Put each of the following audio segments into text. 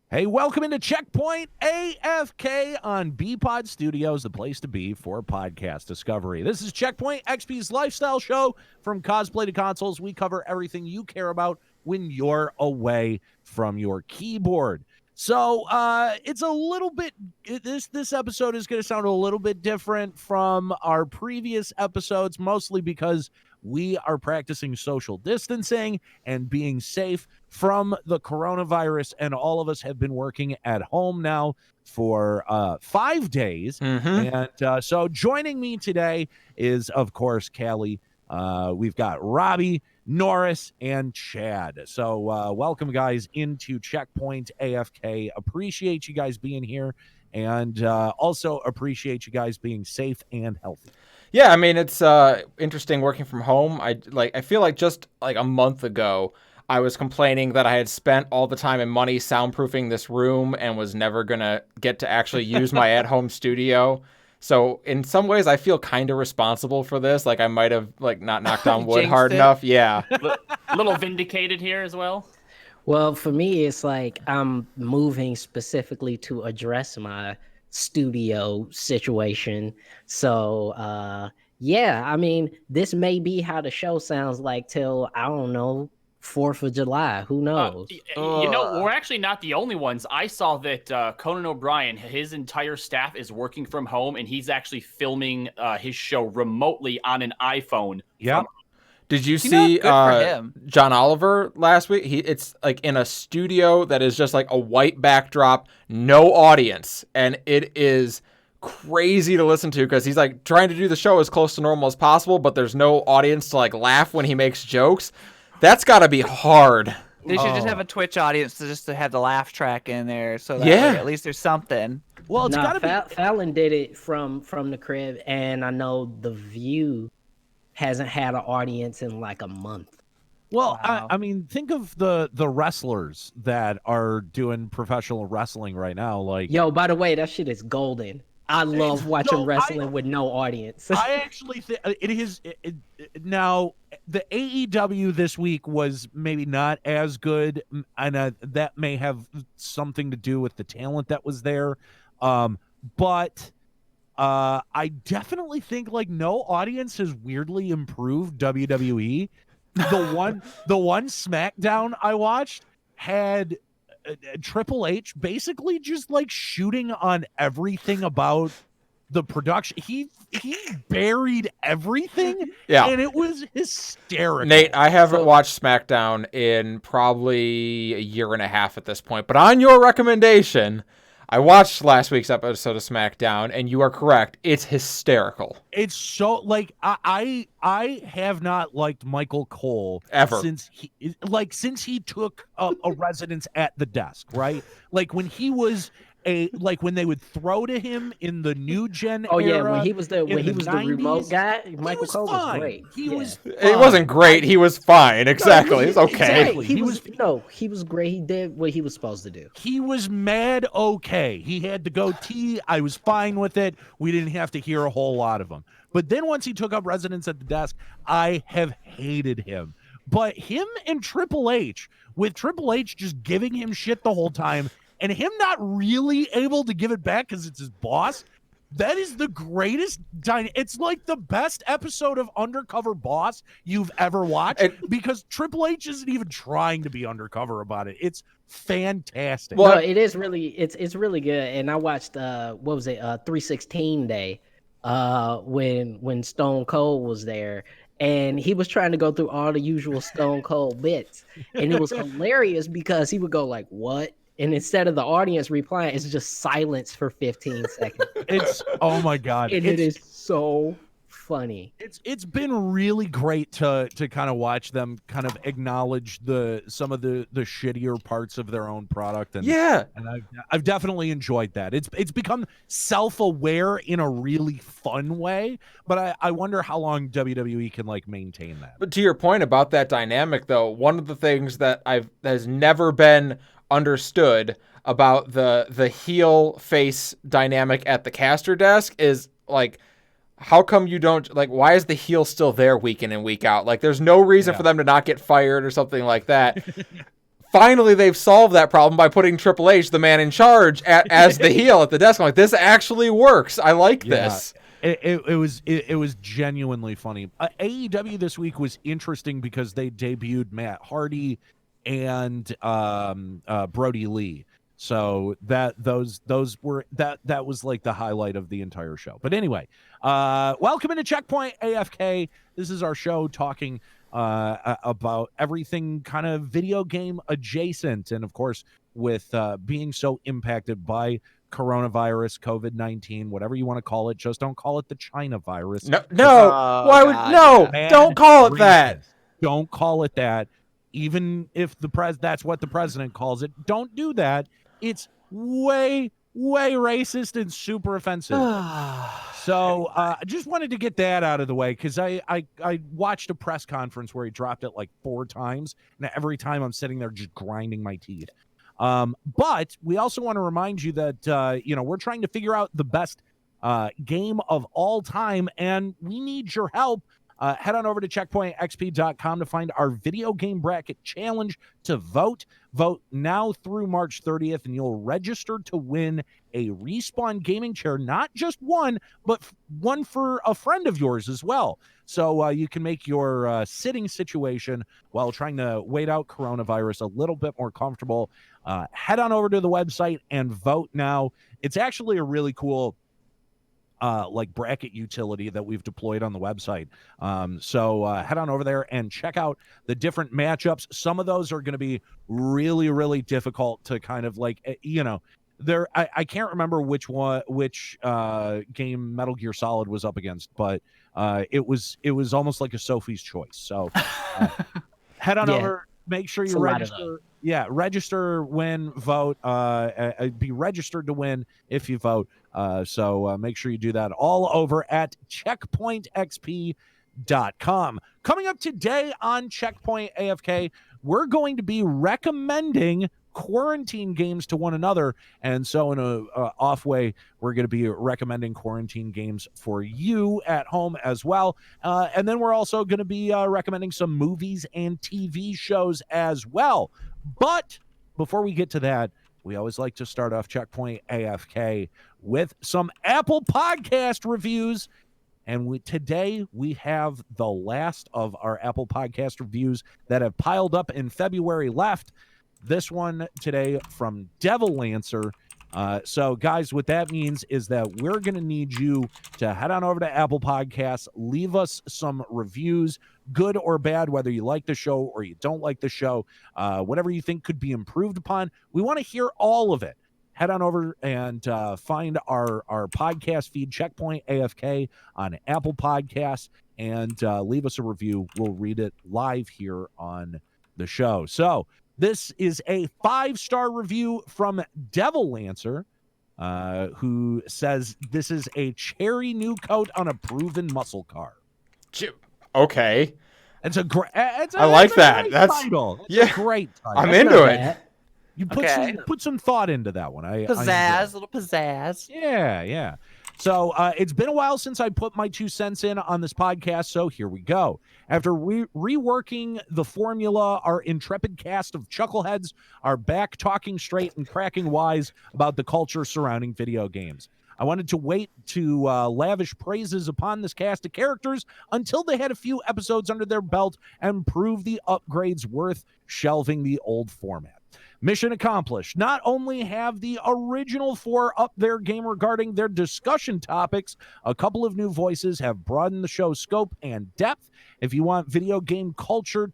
Hey, welcome into Checkpoint AFK on BPod Studios, the place to be for podcast discovery. This is Checkpoint XP's lifestyle show. From cosplay to consoles, we cover everything you care about when you're away from your keyboard. So it's a little bit, this episode is going to sound a little bit different from our previous episodes, mostly because we are practicing social distancing and being safe from the coronavirus, and all of us have been working at home now for 5 days. And so joining me today is, of course, Callie. We've got Robbie, Norris, and Chad. So welcome, guys, into Checkpoint AFK. Appreciate you guys being here, and also appreciate you guys being safe and healthy. Yeah, I mean, it's interesting working from home. I feel like just like a month ago, I was complaining that I had spent all the time and money soundproofing this room and was never gonna get to actually use my at-home studio. So in some ways, I feel kind of responsible for this. Like I might have like not knocked on wood hard enough. Yeah. Little vindicated here as well. Well, for me, it's like I'm moving specifically to address my studio situation. So, yeah, I mean, this may be how the show sounds like till, I don't know, 4th of July. Who knows? We're actually not the only ones. I saw that Conan O'Brien, his entire staff is working from home, and he's actually filming his show remotely on an iPhone. Yeah. Did you see John Oliver last week? It's like in a studio that is just like a white backdrop, no audience, and it is crazy to listen to because he's like trying to do the show as close to normal as possible, but there's no audience to like laugh when he makes jokes. That's got to be hard. They should just have a Twitch audience to have the laugh track in there, so that way at least there's something. Well, it's got to be. Fallon did it from the crib, and I know The View hasn't had an audience in like a month. Well, wow. I mean, think of the wrestlers that are doing professional wrestling right now. Like, yo, by the way, that shit is golden. I love watching wrestling with no audience. I actually think it is. Now, the AEW this week was maybe not as good, and that may have something to do with the talent that was there. But I definitely think like no audience has weirdly improved WWE. The one SmackDown I watched had Triple H basically just like shooting on everything about the production. He buried everything, and it was hysterical. Nate, I haven't watched SmackDown in probably a year and a half at this point, but on your recommendation, I watched last week's episode of SmackDown, and you are correct. It's hysterical. It's so like I have not liked Michael Cole ever since he took a residence at the desk, right? Like when he was when they would throw to him in the new gen era. Yeah, when he was the remote guy, Michael Cole was great. It wasn't great. He was fine. Exactly. It's okay. Exactly. He was great. He did what he was supposed to do. He was mad okay. He had the goatee. I was fine with it. We didn't have to hear a whole lot of him. But then once he took up residence at the desk, I have hated him. But him and Triple H, with Triple H just giving him shit the whole time, and him not really able to give it back because it's his boss, that is the greatest. It's like the best episode of Undercover Boss you've ever watched because Triple H isn't even trying to be undercover about it. It's fantastic. Well, it is really, it's really good. And I watched, 316 Day when Stone Cold was there. And he was trying to go through all the usual Stone Cold bits. And it was hilarious because he would go like, what? And instead of the audience replying, it's just silence for 15 seconds. It's, oh my God. And it is so funny. It's been really great to kind of watch them kind of acknowledge some of the shittier parts of their own product. And I've definitely enjoyed that. It's become self-aware in a really fun way, but I wonder how long WWE can like maintain that. But to your point about that dynamic though, one of the things that has never been understood about the heel face dynamic at the caster desk is like, how come you don't like, why is the heel still there week in and week out? Like there's no reason for them to not get fired or something like that. finally they've solved that problem by putting Triple H, the man in charge, as the heel at the desk. I'm like, this actually works. I like this. It was genuinely funny. AEW this week was interesting because they debuted Matt Hardy and Brody Lee. So that was like the highlight of the entire show. But anyway, welcome into Checkpoint AFK. This is our show talking about everything kind of video game adjacent, and of course, with being so impacted by coronavirus, COVID-19, whatever you want to call it, just don't call it the China virus. No, Why would no? Don't call it that. Don't call it that. Even if that's what the president calls it, don't do that. It's way racist and super offensive. So I just wanted to get that out of the way because I watched a press conference where he dropped it like 4 times, and every time I'm sitting there just grinding my teeth. But we also want to remind you that we're trying to figure out the best game of all time, and we need your help. Head on over to checkpointxp.com to find our video game bracket challenge to vote. Vote now through March 30th, and you'll register to win a Respawn gaming chair, not just one, but one for a friend of yours as well. So you can make your sitting situation while trying to wait out coronavirus a little bit more comfortable. Head on over to the website and vote now. It's actually a really cool like bracket utility that we've deployed on the website. So head on over there and check out the different matchups. Some of those are going to be really, really difficult to kind of like, there. I can't remember which game Metal Gear Solid was up against, but it was almost like a Sophie's Choice. So head on over. Make sure you register. Yeah, register, win, vote. Be registered to win if you vote. So make sure you do that all over at checkpointxp.com. Coming up today on Checkpoint AFK, we're going to be recommending quarantine games to one another, and so in a off way, we're going to be recommending quarantine games for you at home as well, and then we're also going to be recommending some movies and TV shows as well. But before we get to that, we always like to start off Checkpoint AFK with some Apple Podcast reviews. And today we have the last of our Apple Podcast reviews that have piled up in February left. This one today from Devil Lancer. So, guys, what that means is that we're going to need you to head on over to Apple Podcasts, leave us some reviews, good or bad, whether you like the show or you don't like the show, whatever you think could be improved upon. We want to hear all of it. Head on over and find our podcast feed, Checkpoint AFK, on Apple Podcasts, and leave us a review. We'll read it live here on the show. So, this is a 5-star review from Devil Lancer, who says this is a cherry new coat on a proven muscle car. Okay. It's a great. I like that. That's title. It's a great title. I'm into it. You put some thought into that one. Pizzazz, little pizzazz. Yeah. So it's been a while since I put my 2 cents in on this podcast, so here we go. After reworking the formula, our intrepid cast of chuckleheads are back talking straight and cracking wise about the culture surrounding video games. I wanted to wait to lavish praises upon this cast of characters until they had a few episodes under their belt and prove the upgrades worth shelving the old format. Mission accomplished. Not only have the original 4 up their game regarding their discussion topics, a couple of new voices have broadened the show's scope and depth. If you want a video game culture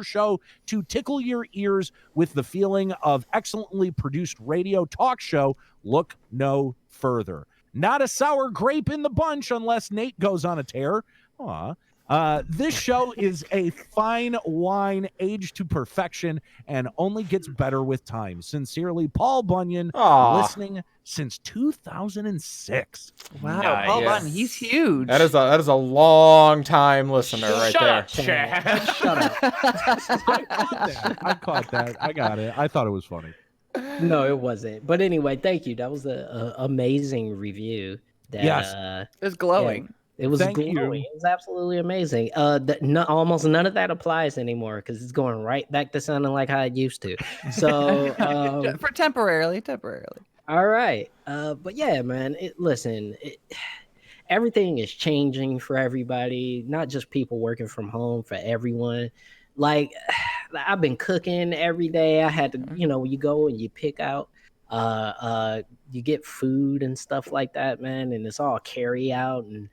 show to tickle your ears with the feeling of excellently produced radio talk show, look no further. Not a sour grape in the bunch unless Nate goes on a tear. This show is a fine wine aged to perfection and only gets better with time. Sincerely, Paul Bunyan, listening since 2006. Wow, nice. Paul Bunyan, he's huge. That is a long time listener right there. Chad. Shut up. I caught that. I got it. I thought it was funny. No, it wasn't. But anyway, thank you. That was an amazing review. Yes. It was glowing. It was Thank you. glowing. It was absolutely amazing. Almost none of that applies anymore because it's going right back to sounding like how it used to. So, For temporarily. all right. But yeah, man. Everything is changing for everybody, not just people working from home, for everyone. Like, I've been cooking every day. I had to, you go and you pick out, you get food and stuff like that, man, and it's all carry out, and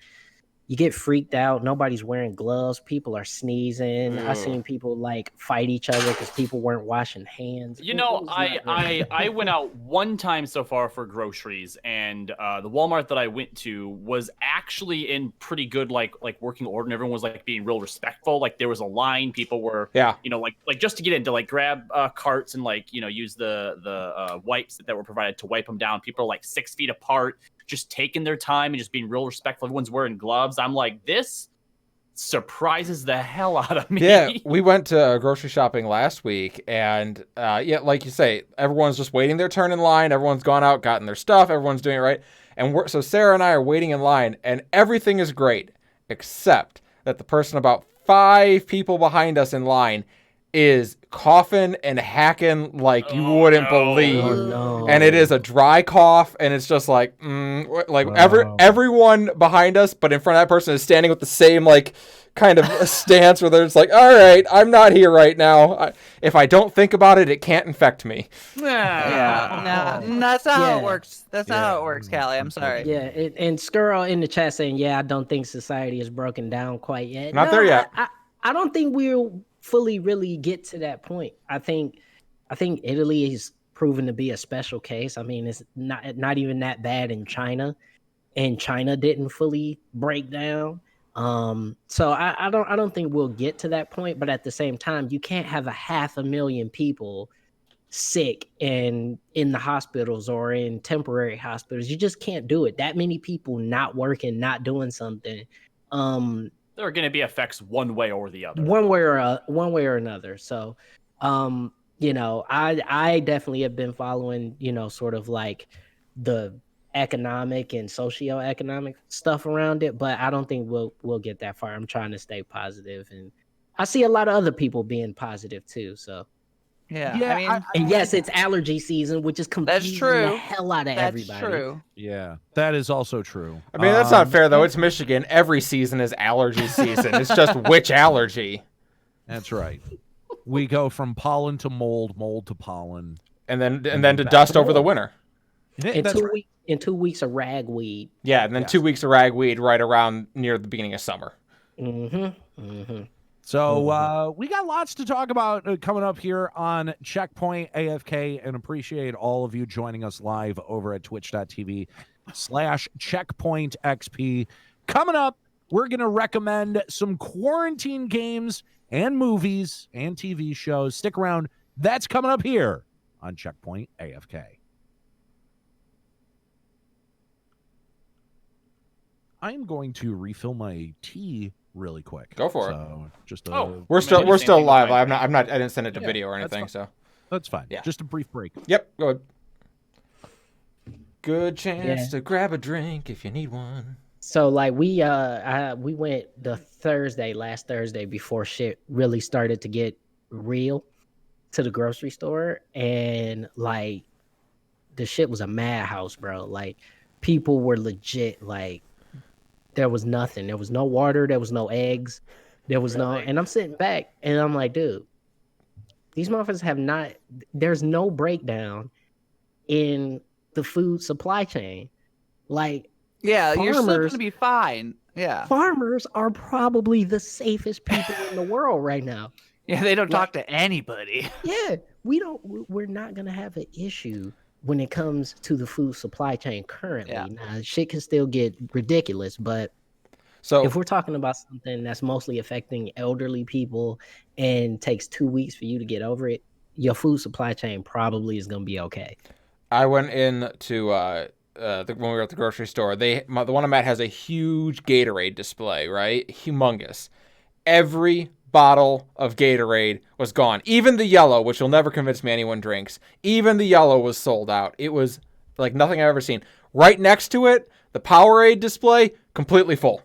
you get freaked out. Nobody's wearing gloves. People are sneezing. I Ugh. seen people like fight each other because people weren't washing hands. You It know, was not good. I went out one time so far for groceries, and the Walmart that I went to was actually in pretty good like working order, and everyone was like being real respectful. Like there was a line, people were like just to get in to like grab carts and like use the wipes that were provided to wipe them down. People are like 6 feet apart, just taking their time and just being real respectful. Everyone's wearing gloves. I'm like, this surprises the hell out of me. Yeah, we went to grocery shopping last week, and like you say, everyone's just waiting their turn in line. Everyone's gone out, gotten their stuff. Everyone's doing it right, and so Sarah and I are waiting in line, and everything is great, except that the person about 5 people behind us in line is coughing and hacking like you wouldn't believe. Oh, no. And it is a dry cough, and it's just like, everyone behind us, but in front of that person is standing with the same like kind of a stance where they're just like, all right, I'm not here right now. If I don't think about it, it can't infect me. Yeah, no, that's not how it works. That's not how it works, Callie. I'm sorry. Yeah, and Skirl in the chat saying, yeah, I don't think society is broken down quite yet. Not there yet. I don't think we'll fully really get to that point. I think Italy is proven to be a special case. I mean, it's not even that bad in China, and China didn't fully break down. So I don't think we'll get to that point, but at the same time, you can't have 500,000 people sick and in the hospitals or in temporary hospitals. You just can't do it. That many people not working, not doing something. There are going to be effects one way or the other. One way or another. So, I definitely have been following, sort of like the economic and socioeconomic stuff around it, but I don't think we'll get that far. I'm trying to stay positive, and I see a lot of other people being positive too. So. Yeah, I mean, and yes, it's allergy season, which is confusing the hell out of everybody. That's true. Yeah, that is also true. I mean, that's not fair, though. It's Michigan. Every season is allergy season. It's just which allergy. That's right. We go from pollen to mold, mold to pollen. And then to dust over the winter. In 2 weeks of ragweed. Yeah, and then 2 weeks of ragweed right around near the beginning of summer. So we got lots to talk about coming up here on Checkpoint AFK, and appreciate all of you joining us live over at twitch.tv/CheckpointXP. Coming up, we're going to recommend some quarantine games and movies and TV shows. Stick around. That's coming up here on Checkpoint AFK. I'm going to refill my tea really quick. Go for it. Just we're still live. I didn't send it to video or anything, so that's fine. Yeah. Just a brief break. Yep, go ahead. Good chance to grab a drink if you need one. So like we went last Thursday before shit really started to get real to the grocery store, and like the shit was a madhouse, bro. Like people were legit like there was nothing. There was no water. There was no eggs. There was no. And I'm sitting back and I'm like, dude, these motherfuckers have not. There's no breakdown in the food supply chain. Like, yeah, you're still farmers- gonna be fine. Yeah, farmers are probably the safest people in the world right now. yeah, they don't talk to anybody. Yeah, we're not gonna have an issue when it comes to the food supply chain currently. Yeah. Now, shit can still get ridiculous, but So if we're talking about something that's mostly affecting elderly people and takes 2 weeks for you to get over it, your food supply chain probably is gonna be okay. I went in to when we were at the grocery store. The one I'm at has a huge Gatorade display, right? Humongous. Every bottle of Gatorade was gone. Even the yellow, which you'll never convince me anyone drinks, even the yellow was sold out. It was like nothing I've ever seen. Right next to it, the Powerade display, completely full.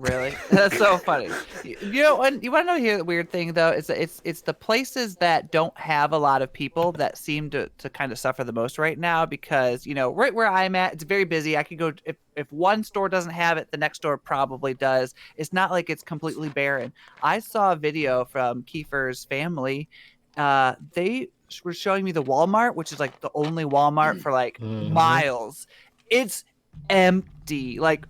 Really? That's so funny. You know, and you want to know here the weird thing though is that it's the places that don't have a lot of people that seem to kind of suffer the most right now because right where I'm at, it's very busy. I could go if one store doesn't have it, the next store probably does. It's not like it's completely barren. I saw a video from Kiefer's family. They were showing me the Walmart, which is like the only Walmart for like miles. It's empty. Like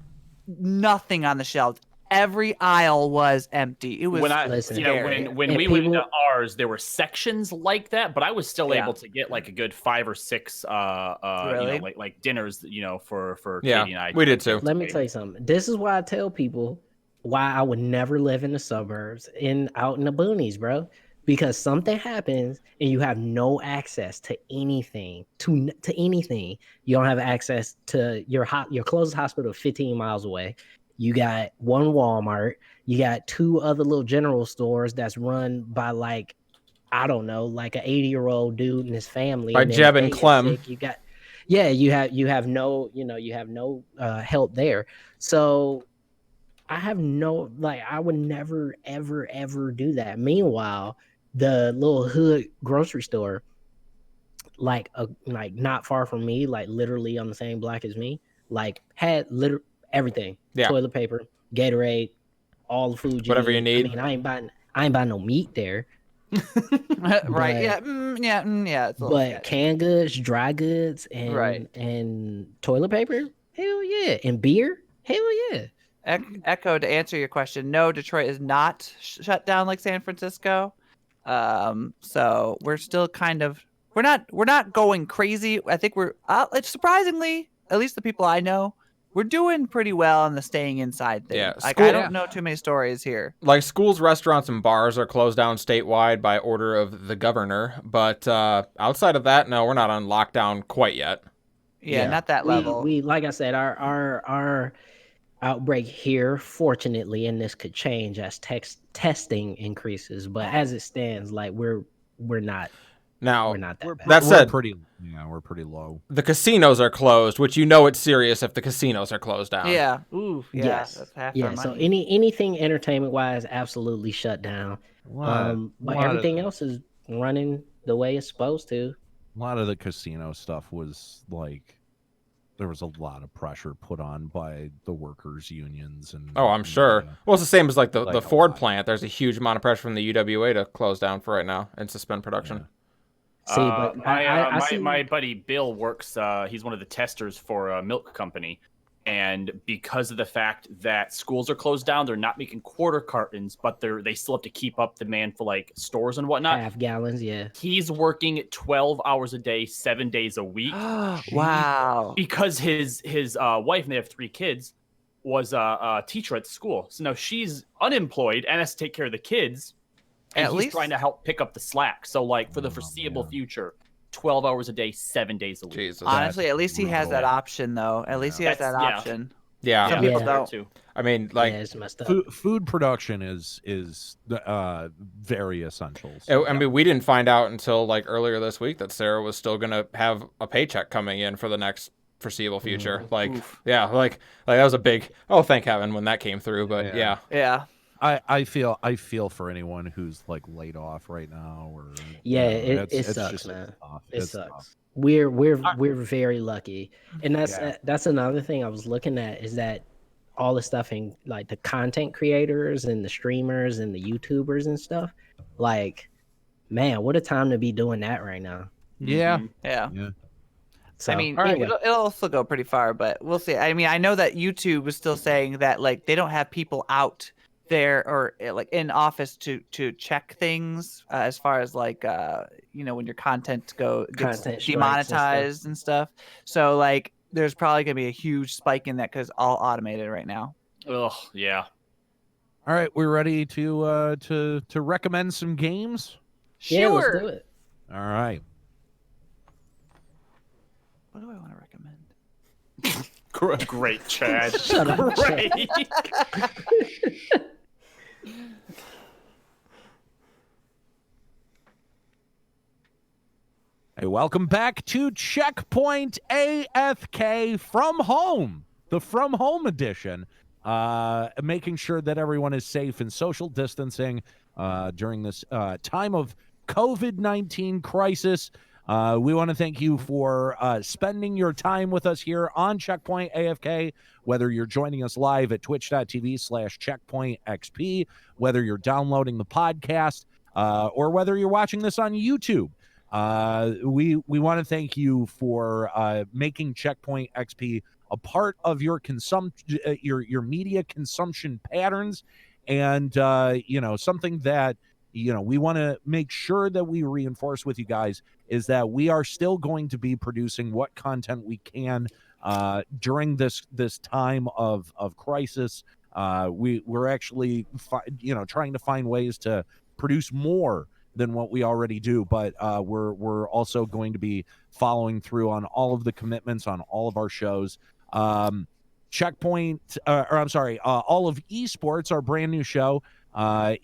nothing on the shelves. Every aisle was empty. It was when we went into ours, there were sections like that, but I was still able to get like a good 5 or 6 really? like dinners, for Katie and I. We did too. Let me tell you something. This is why I tell people why I would never live in the suburbs out in the boonies, bro. Because something happens and you have no access to anything, to anything. You don't have access to your closest hospital 15 miles away. You got one Walmart. You got 2 other little general stores that's run by like, I don't know, like an 80-year-old dude and his family. By Jeb and Clem. You have no help there. So I have no, like, I would never, ever, ever do that. Meanwhile, the little hood grocery store, like not far from me, like literally on the same block as me, like had everything. Yeah. Toilet paper, Gatorade, all the food whatever you need. I mean, I ain't buying no meat there. Right. Yeah. But canned goods, dry goods, and toilet paper, hell yeah. And beer, hell yeah. Echo, to answer your question, no, Detroit is not shut down like San Francisco. So we're still kind of we're not going crazy. I think we're surprisingly, at least the people I know, we're doing pretty well on the staying inside thing. Yeah, I don't know too many stories here. Like schools, restaurants, and bars are closed down statewide by order of the governor. But outside of that, no, we're not on lockdown quite yet. Yeah. Not that level. We like I said, our outbreak here, fortunately, and this could change as testing increases, but as it stands, like we're not that bad. That said, we're pretty low. The casinos are closed, which it's serious if the casinos are closed down. Yeah. Ooh. Yeah. Yes. That's half yeah. our So money. anything entertainment wise, absolutely shut down. But everything else is running the way it's supposed to. A lot of the casino stuff was like, there was a lot of pressure put on by the workers' unions, and I'm sure. Well, it's the same as like the Ford plant. There's a huge amount of pressure from the UWA to close down for right now and suspend production. Yeah. See, but my buddy Bill works. He's one of the testers for a milk company, and because of the fact that schools are closed down, they're not making quarter cartons, but they still have to keep up demand for like stores and whatnot. Half gallons, yeah. He's working 12 hours a day, 7 days a week. Wow. Because his wife, and they have 3 kids, was a teacher at the school. So now she's unemployed and has to take care of the kids. And at he's least trying to help pick up the slack. So like for the foreseeable future, 12 hours a day, 7 days a week. Jesus. Honestly, at least he has that option, though. At least he has that option. Yeah. Some people don't. I mean, like, it's messed up. Food production is very essential. I mean, we didn't find out until like earlier this week that Sarah was still gonna have a paycheck coming in for the next foreseeable future. Like, like that was a big thank heaven when that came through. But yeah. I feel for anyone who's like laid off right now, or it sucks, man. It sucks. Tough. We're very lucky, and that's another thing I was looking at is that all the stuff in like the content creators and the streamers and the YouTubers and stuff. Like, man, what a time to be doing that right now. Yeah. So, I mean, it'll also go pretty far, but we'll see. I mean, I know that YouTube was still saying that like they don't have people out there or like in office to check things as far as like when your content gets demonetized and stuff. So like there's probably gonna be a huge spike in that because all automated right now. Ugh, yeah. All right, we're ready to recommend some games. Yeah, let's do it. All right. What do I want to recommend? Great, Chad. Shut up, Great. Hey, welcome back to Checkpoint AFK from home, the From Home edition. making sure that everyone is safe and social distancing during this time of COVID-19 crisis. We want to thank you for spending your time with us here on Checkpoint AFK, whether you're joining us live at twitch.tv/checkpointxp, whether you're downloading the podcast, or whether you're watching this on YouTube. We want to thank you for making Checkpoint XP a part of your your media consumption patterns, and something that we want to make sure that we reinforce with you guys is that we are still going to be producing what content we can during this time of crisis. We're actually trying to find ways to produce more than what we already do, but we're also going to be following through on all of the commitments on all of our shows. Checkpoint, or I'm sorry, all of esports, our brand new show,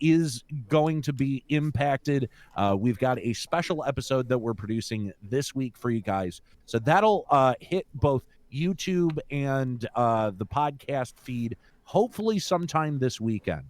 is going to be impacted. We've got a special episode that we're producing this week for you guys, so that'll hit both YouTube and the podcast feed hopefully sometime this weekend.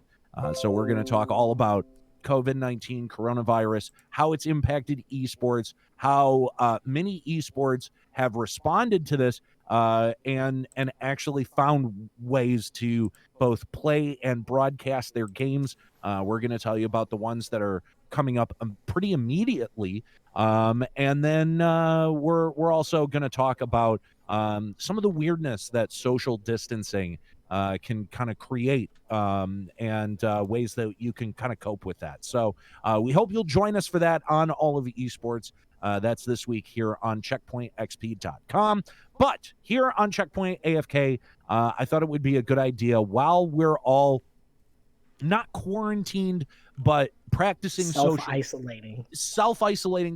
So we're going to talk all about COVID-19 coronavirus, how it's impacted esports, how many esports have responded to this, and actually found ways to both play and broadcast their games. We're going to tell you about the ones that are coming up pretty immediately, and then we're also going to talk about some of the weirdness that social distancing can kind of create, and ways that you can kind of cope with that. So we hope you'll join us for that on all of the esports. That's this week here on checkpointxp.com. But here on Checkpoint AFK, I thought it would be a good idea, while we're all not quarantined, but practicing self-isolating,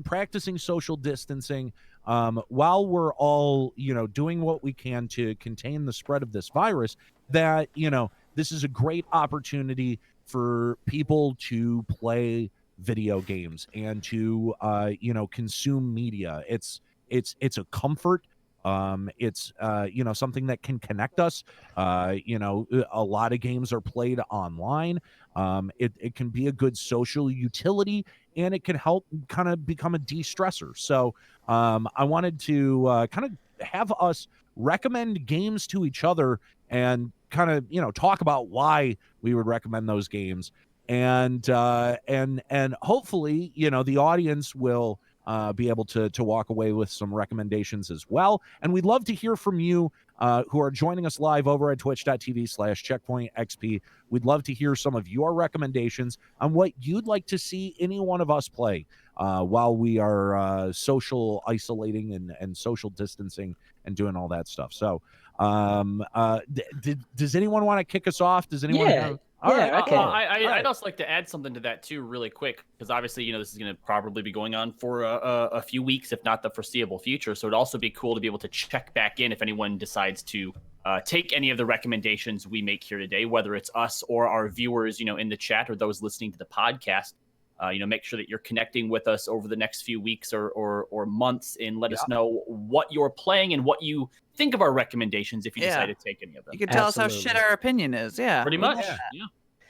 practicing social distancing, while we're all, doing what we can to contain the spread of this virus, that, this is a great opportunity for people to play video games and to, consume media. It's a comfort. It's something that can connect us. A lot of games are played online. It can be a good social utility, and it can help kind of become a de-stressor. So I wanted to kind of have us recommend games to each other and kind of talk about why we would recommend those games, and hopefully the audience will be able to walk away with some recommendations as well. And we'd love to hear from you who are joining us live over at twitch.tv/checkpointxp. We'd love to hear some of your recommendations on what you'd like to see any one of us play while we are social isolating and social distancing and doing all that stuff. So does anyone want to kick us off? Does anyone have... All right. I'd also like to add something to that too, really quick, because obviously, this is going to probably be going on for a few weeks, if not the foreseeable future. So it'd also be cool to be able to check back in if anyone decides to take any of the recommendations we make here today, whether it's us or our viewers, in the chat, or those listening to the podcast. Make sure that you're connecting with us over the next few weeks or months, and let us know what you're playing and what you think of our recommendations if you decide to take any of them. You can tell us how shit our opinion is. Yeah. Pretty much. Yeah.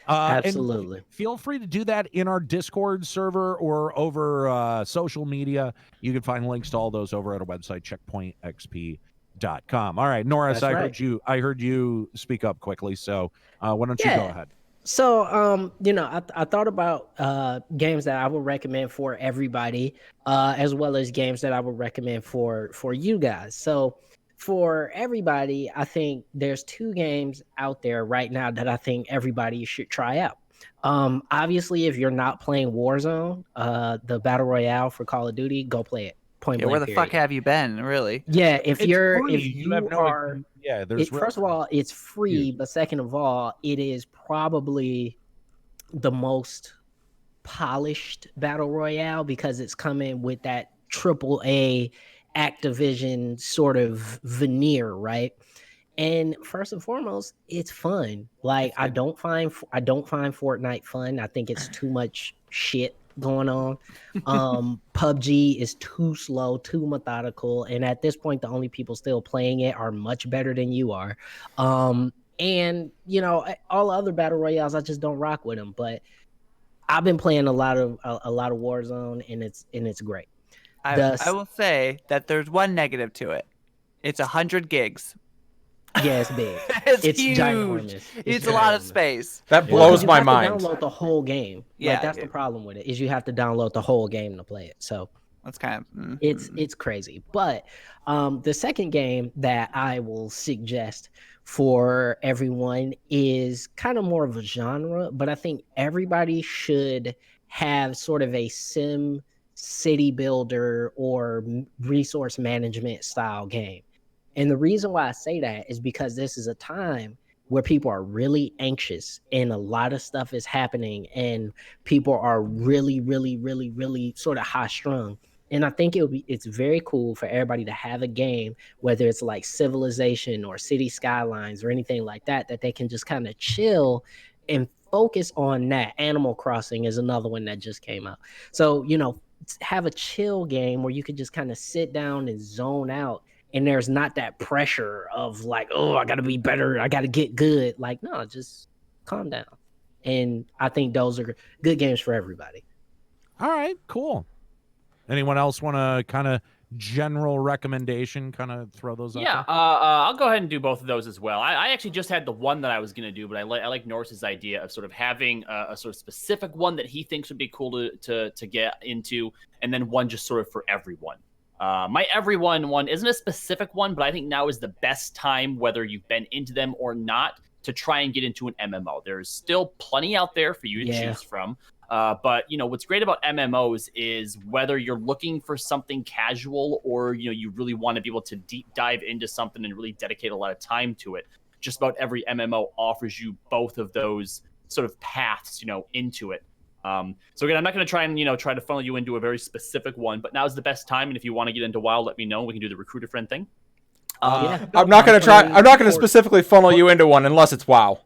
Absolutely. And feel free to do that in our Discord server or over social media. You can find links to all those over at our website, checkpointxp.com. All right, Norris, I heard you speak up quickly, so why don't you go ahead? So, I thought about games that I would recommend for everybody, as well as games that I would recommend for you guys. So, for everybody, I think there's two games out there right now that I think everybody should try out. Obviously, if you're not playing Warzone, the Battle Royale for Call of Duty, go play it. Point blank. Where the fuck have you been, really? Yeah, First of all, it's free, but second of all, it is probably the most polished battle royale because it's coming with that AAA Activision sort of veneer, right? And first and foremost, it's fun. Like I don't find Fortnite fun. I think it's too much shit going on. PUBG is too slow, too methodical, and at this point, the only people still playing it are much better than you are. And all other battle royales, I just don't rock with them. But I've been playing a lot of Warzone, and it's great. I will say that there's one negative to it. It's 100 gigs. Yeah, it's big. It's huge. Ginormous. It's a lot of space. That blows my you mind. have to download the whole game. Yeah, like that's the problem with it, is you have to download the whole game to play it. So that's kind of it's crazy. But the second game that I will suggest for everyone is kind of more of a genre, but I think everybody should have sort of a sim city builder or resource management style game. And the reason why I say that is because this is a time where people are really anxious and a lot of stuff is happening and people are really, really, really, really sort of high strung. And I think it's very cool for everybody to have a game, whether it's like Civilization or City Skylines or anything like that, that they can just kind of chill and focus on that. Animal Crossing is another one that just came out. So, have a chill game where you could just kind of sit down and zone out, and there's not that pressure of like, oh, I gotta be better, I gotta get good. Like, no, just calm down. And I think those are good games for everybody. All right, cool. Anyone else want to kind of general recommendation, kind of throw those out there? I'll go ahead and do both of those as well. I actually just had the one that I was going to do, but I like Norris's idea of sort of having a sort of specific one that he thinks would be cool to get into, and then one just sort of for everyone. My everyone one isn't a specific one, but I think now is the best time, whether you've been into them or not, to try and get into an MMO. There's still plenty out there for you to choose from. But what's great about MMOs is whether you're looking for something casual or you really want to be able to deep dive into something and really dedicate a lot of time to it. Just about every MMO offers you both of those sort of paths, into it. So again, I'm not going to try and try to funnel you into a very specific one, but now's the best time. And if you want to get into WoW, let me know. We can do the recruiter friend thing. I'm not going to specifically funnel you into one unless it's WoW.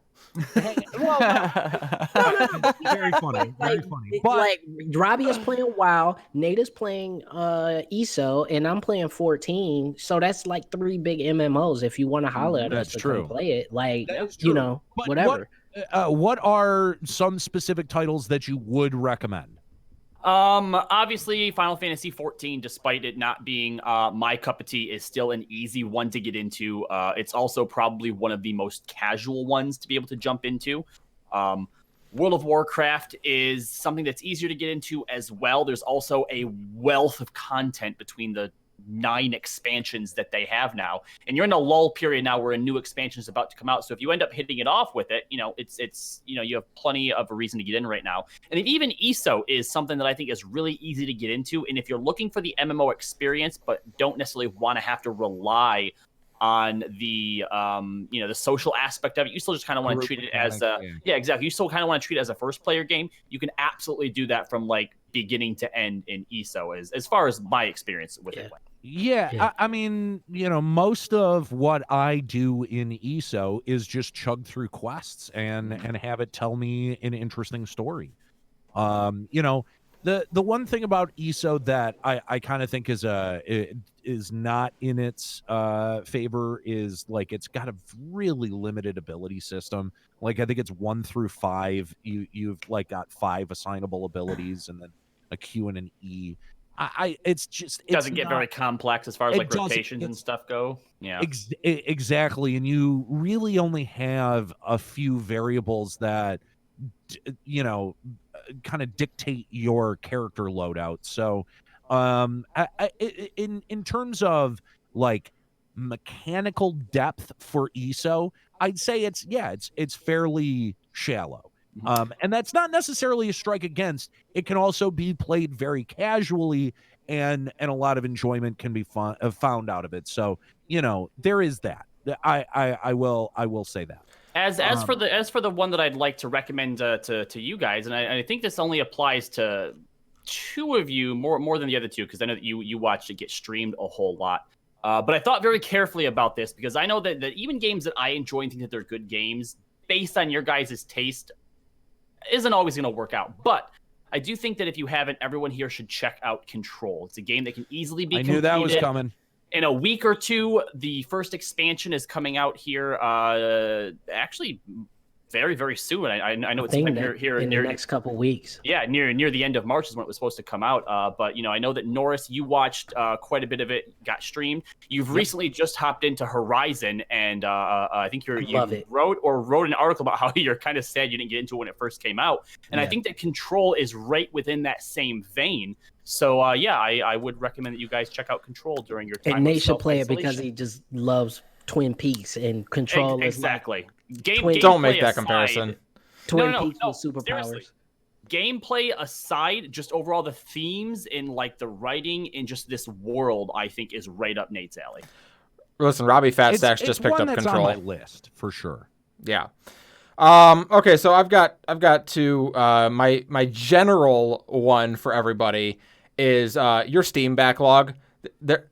Very funny. Very funny. But like Robbie is playing WoW, Nate is playing ESO, and I'm playing 14. So that's like 3 big MMOs. If you want to holler at us to come play it, like But whatever. What are some specific titles that you would recommend? Obviously Final Fantasy 14, despite it not being my cup of tea, is still an easy one to get into. It's also probably one of the most casual ones to be able to jump into. World of Warcraft is something that's easier to get into as well. There's also a wealth of content between the 9 expansions that they have now, and you're in a lull period now where a new expansion is about to come out. So if you end up hitting it off with it, it's you have plenty of a reason to get in right now. And even ESO is something that I think is really easy to get into. And if you're looking for the MMO experience but don't necessarily want to have to rely on the the social aspect of it, you still just kind of want to treat it as exactly. You still kind of want to treat it as a first player game. You can absolutely do that from like beginning to end in ESO, as far as my experience with it. Yeah. I mean, most of what I do in ESO is just chug through quests and have it tell me an interesting story. The one thing about ESO that I kind of think is not in its favor is like it's got a really limited ability system. Like I think it's 1 through 5. You've like got 5 assignable abilities and then a Q and an E. It doesn't get very complex as far as like rotations and stuff go. Yeah, exactly. And you really only have a few variables that kind of dictate your character loadout. So in terms of like mechanical depth for ESO, I'd say it's fairly shallow. And that's not necessarily a strike against. It can also be played very casually, and a lot of enjoyment can be found out of it. So there is that. I will say that. As for the one that I'd like to recommend to you guys, and I think this only applies to 2 of you more than the other 2, because I know that you watched it get streamed a whole lot. But I thought very carefully about this, because I know that even games that I enjoy and think that they're good games, based on your guys' taste, isn't always going to work out. But I do think that if you haven't, everyone here should check out Control. It's a game that can easily be completed. I knew that was coming. in a week or two, the first expansion is coming out here. Actually, very, very soon. I know it's think here in near the next couple weeks. Yeah, near the end of March is when it was supposed to come out. But I know that Norris, you watched quite a bit of it, got streamed. You've recently just hopped into Horizon, and I think you wrote an article about how you're kind of sad you didn't get into it when it first came out. And I think that Control is right within that same vein. So I would recommend that you guys check out Control during your time. And Nate should play it because he just loves Twin Peaks and Control. Exactly. Don't make that comparison. Twin Peaks with superpowers. Seriously. Gameplay aside, just overall the themes and like the writing in just this world, I think is right up Nate's alley. Listen, Robbie Fatstacks just picked up Control. On my list for sure. Yeah. Okay, so I've got two. My general one for everybody is your Steam backlog. There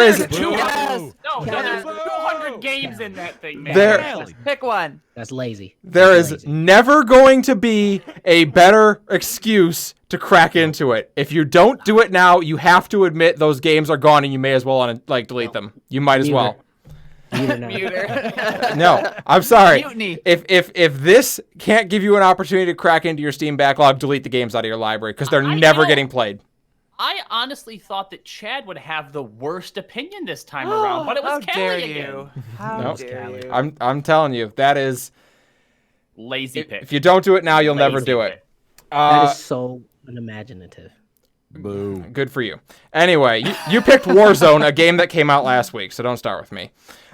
is 200 games in that thing, man. Just pick one. That's lazy. There is never going to be a better excuse to crack into it. If you don't do it now, you have to admit those games are gone, and you may as well delete them. You might as well. No, I'm sorry. Mutiny. If this can't give you an opportunity to crack into your Steam backlog, delete the games out of your library because they're never getting played. I honestly thought that Chad would have the worst opinion this time around, but it was Callie again. How dare you? I'm telling you, that is lazy pick. If you don't do it now, you'll never do it. That is so unimaginative. Boo. Good for you. Anyway, you picked Warzone, a game that came out last week, so don't start with me.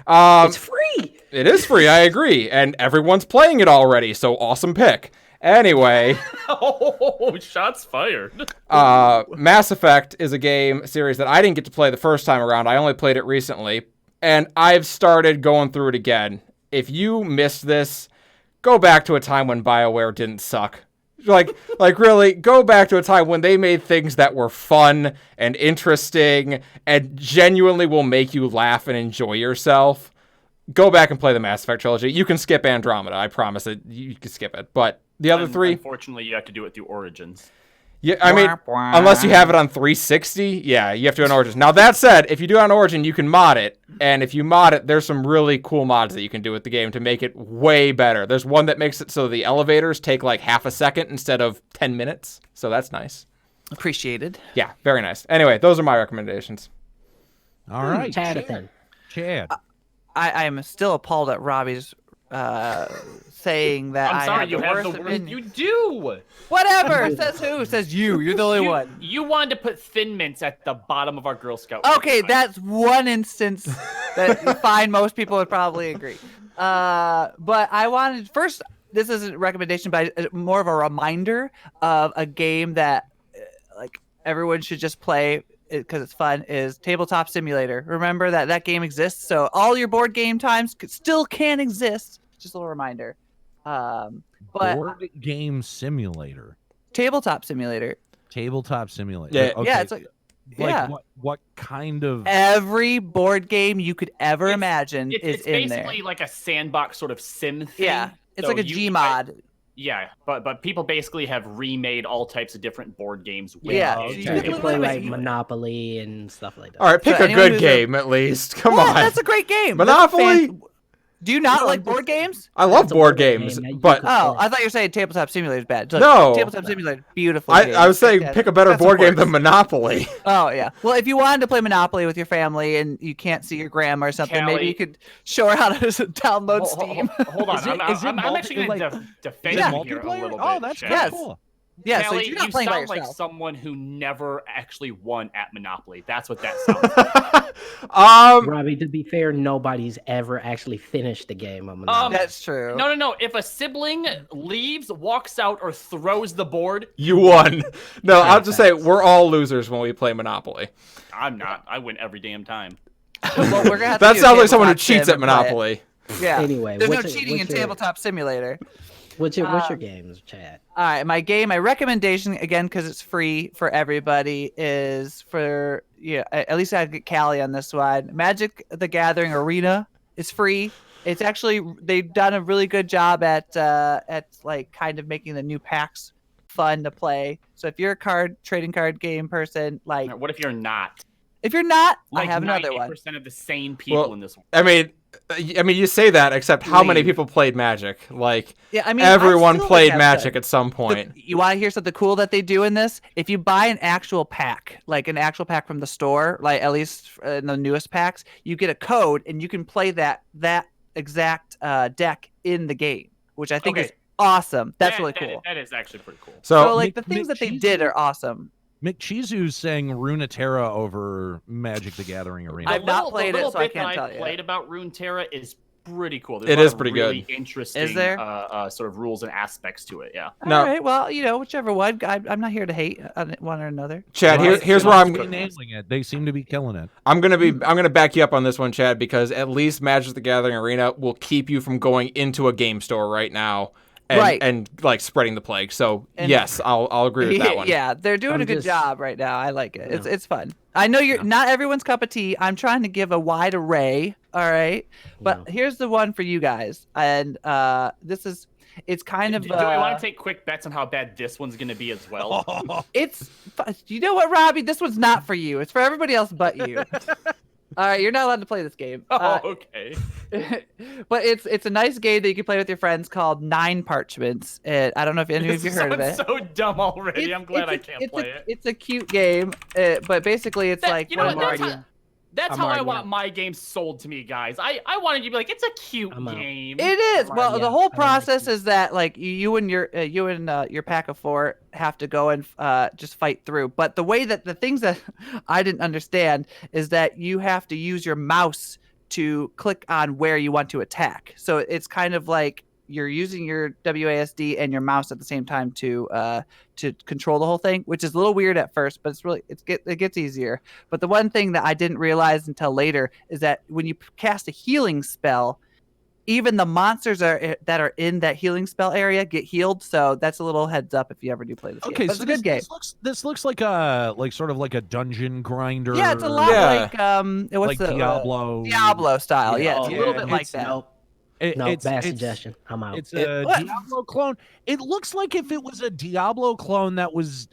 It's free. It is free, I agree, and everyone's playing it already, so awesome pick. Anyway. Oh, shots fired. Mass Effect is a game series that I didn't get to play the first time around. I only played it recently, and I've started going through it again. If you missed this, go back to a time when BioWare didn't suck. Like really, go back to a time when they made things that were fun and interesting and genuinely will make you laugh and enjoy yourself. Go back and play the Mass Effect trilogy. You can skip Andromeda, I promise it. You can skip it, but the other three... Unfortunately, you have to do it through Origins. Yeah, I mean, unless you have it on 360, yeah, you have to do it on Origins. Now, that said, if you do it on Origin, you can mod it, and if you mod it, there's some really cool mods that you can do with the game to make it way better. There's one that makes it so the elevators take like half a second instead of 10 minutes, so that's nice. Appreciated. Yeah, very nice. Anyway, those are my recommendations. All right. Chad. I am still appalled at Robbie's saying that I'm sorry, I have the worst opinion. You do. Whatever. Says who? Says you. You're the only one. You wanted to put Thin Mints at the bottom of our Girl Scout. Okay, that's one instance that fine. Most people would probably agree. But I wanted first. This isn't a recommendation, but more of a reminder of a game that like everyone should just play because it's fun. Is Tabletop Simulator. Remember that game exists, so all your board game times still can exist. Just a little reminder. But Board game simulator. Tabletop Simulator. Tabletop simulator. Yeah, okay. Yeah, it's like yeah. What kind of Every board game you could ever imagine is in there. It's basically like a sandbox sort of sim thing. Yeah, it's So like a Gmod. Yeah, but people basically have remade all types of different board games. With Yeah, it. so you You can can play literally- like Monopoly and stuff like that. All right, pick So a anyone good who's game at least. Come Well, on. that's a great game. Monopoly? Do you not like board games? I love That's a board board game games, that you but could- Oh, I thought you were saying Tabletop Simulator is bad. Look, No. Tabletop Simulator, beautiful. game. I was saying pick a better That's board game works. than Monopoly. Oh yeah. Well, if you wanted to play Monopoly with your family and you can't see your grandma or something, maybe Callie. you could show her how to download Steam. Hold on, Is it I'm actually going to defend Yeah. you here a little bit. Oh, that's Chad. Yes. cool. Yeah, so Callie, you're not you playing by sound like yourself. someone who never actually won at Monopoly. That's what that sounds like. Robbie, to be fair, nobody's ever actually finished the game of Monopoly. That's true. No. If a sibling leaves, walks out, or throws the board, You won. No, I'll just say we're all losers when we play Monopoly. I'm not. I win every damn time. Well, we're gonna have to That do sounds like someone who Tabletop cheats Sim at and play it. Monopoly. Yeah. Anyway, There's no what's cheating in your- Tabletop Simulator. What's your games, Chad? All right, my recommendation again because it's free for everybody is for at least I get Callie on this one. Magic: The Gathering Arena is free. It's actually they've done a really good job at like kind of making the new packs fun to play. So if you're a trading card game person, like What if you're not? If you're not, Like I have another one. 90% of the sane people in this one. I mean, you say that, except how many people played Magic? Like, yeah, I mean, everyone played Magic at some point. You want to hear something cool that they do in this? If you buy an actual pack, like an actual pack from the store, like at least in the newest packs, you get a code and you can play that exact deck in the game, which I think is awesome. That's really cool. That is actually pretty cool. So like the things that they did are awesome. McCheezu's saying Runeterra over Magic the Gathering Arena. I've not played it, so I can't tell you. The little bit that I played about Runeterra is pretty cool. It is pretty good. Really interesting. Is there? Sort of rules and aspects to it. Yeah. All right. Well, whichever one. I'm not here to hate on one or another. Chad, here's where I'm nailing it. They seem to be killing it. I'm gonna back you up on this one, Chad, because at least Magic the Gathering Arena will keep you from going into a game store right now. And like spreading the plague. So yes, I'll agree with that one. Yeah, they're doing a good job right now. I like it. Yeah. It's fun. I know you're not everyone's cup of tea. I'm trying to give a wide array. All right, but here's the one for you guys, and it's kind of. Do we want to take quick bets on how bad this one's going to be as well? You know what, Robbie? This one's not for you. It's for everybody else but you. All right, you're not allowed to play this game. Okay. But it's a nice game that you can play with your friends called Nine Parchments. I don't know if any of you heard of it. It's so dumb already. I'm glad I can't play it. It's a cute game, but basically it's like you know what? That's how I want my games sold to me, guys. I wanted you to be like, it's a cute game. It is. Well, the whole process is that like you and your pack of 4 have to go and just fight through. But the way that the things that I didn't understand is that you have to use your mouse to click on where you want to attack. So it's kind of like you're using your WASD and your mouse at the same time to control the whole thing, which is a little weird at first, but it gets easier. But the one thing that I didn't realize until later is that when you cast a healing spell, even the monsters that are in that healing spell area get healed. So that's a little heads up if you ever do play this game. But it's a good game. This looks like sort of like a dungeon grinder. Yeah, it's a lot like what's the Diablo style. Yeah, it's a little bit like that. Bad suggestion. I'm out. It's a Diablo clone. It looks like if it was a Diablo clone that was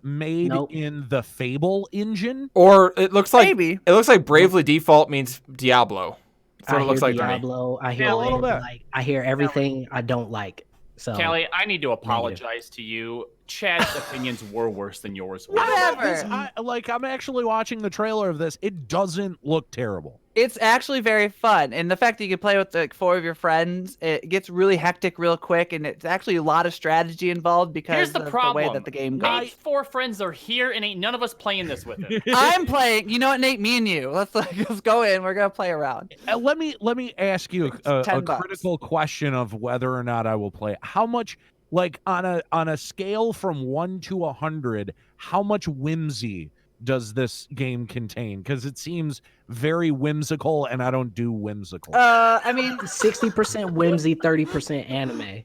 made in the Fable engine. Or it looks like Bravely Default means Diablo. That's what it looks like Diablo. I hear a little bit. I hear everything I don't like. So Kelly, I need to apologize to you. Chad's opinions were worse than yours. Whatever. I'm actually watching the trailer of this. It doesn't look terrible. It's actually very fun, and the fact that you can play with like 4 of your friends, it gets really hectic real quick, and it's actually a lot of strategy involved because of the way that the game goes. Nate's 4 friends are here, and ain't none of us playing this with him. I'm playing. You know what, Nate? Me and you. Let's go in. We're gonna play around. Let me ask you a critical question of whether or not I will play. How much, like on a scale from 1 to 100, how much whimsy does this game contain? Because it seems very whimsical, and I don't do whimsical. I mean, 60% whimsy, 30% anime.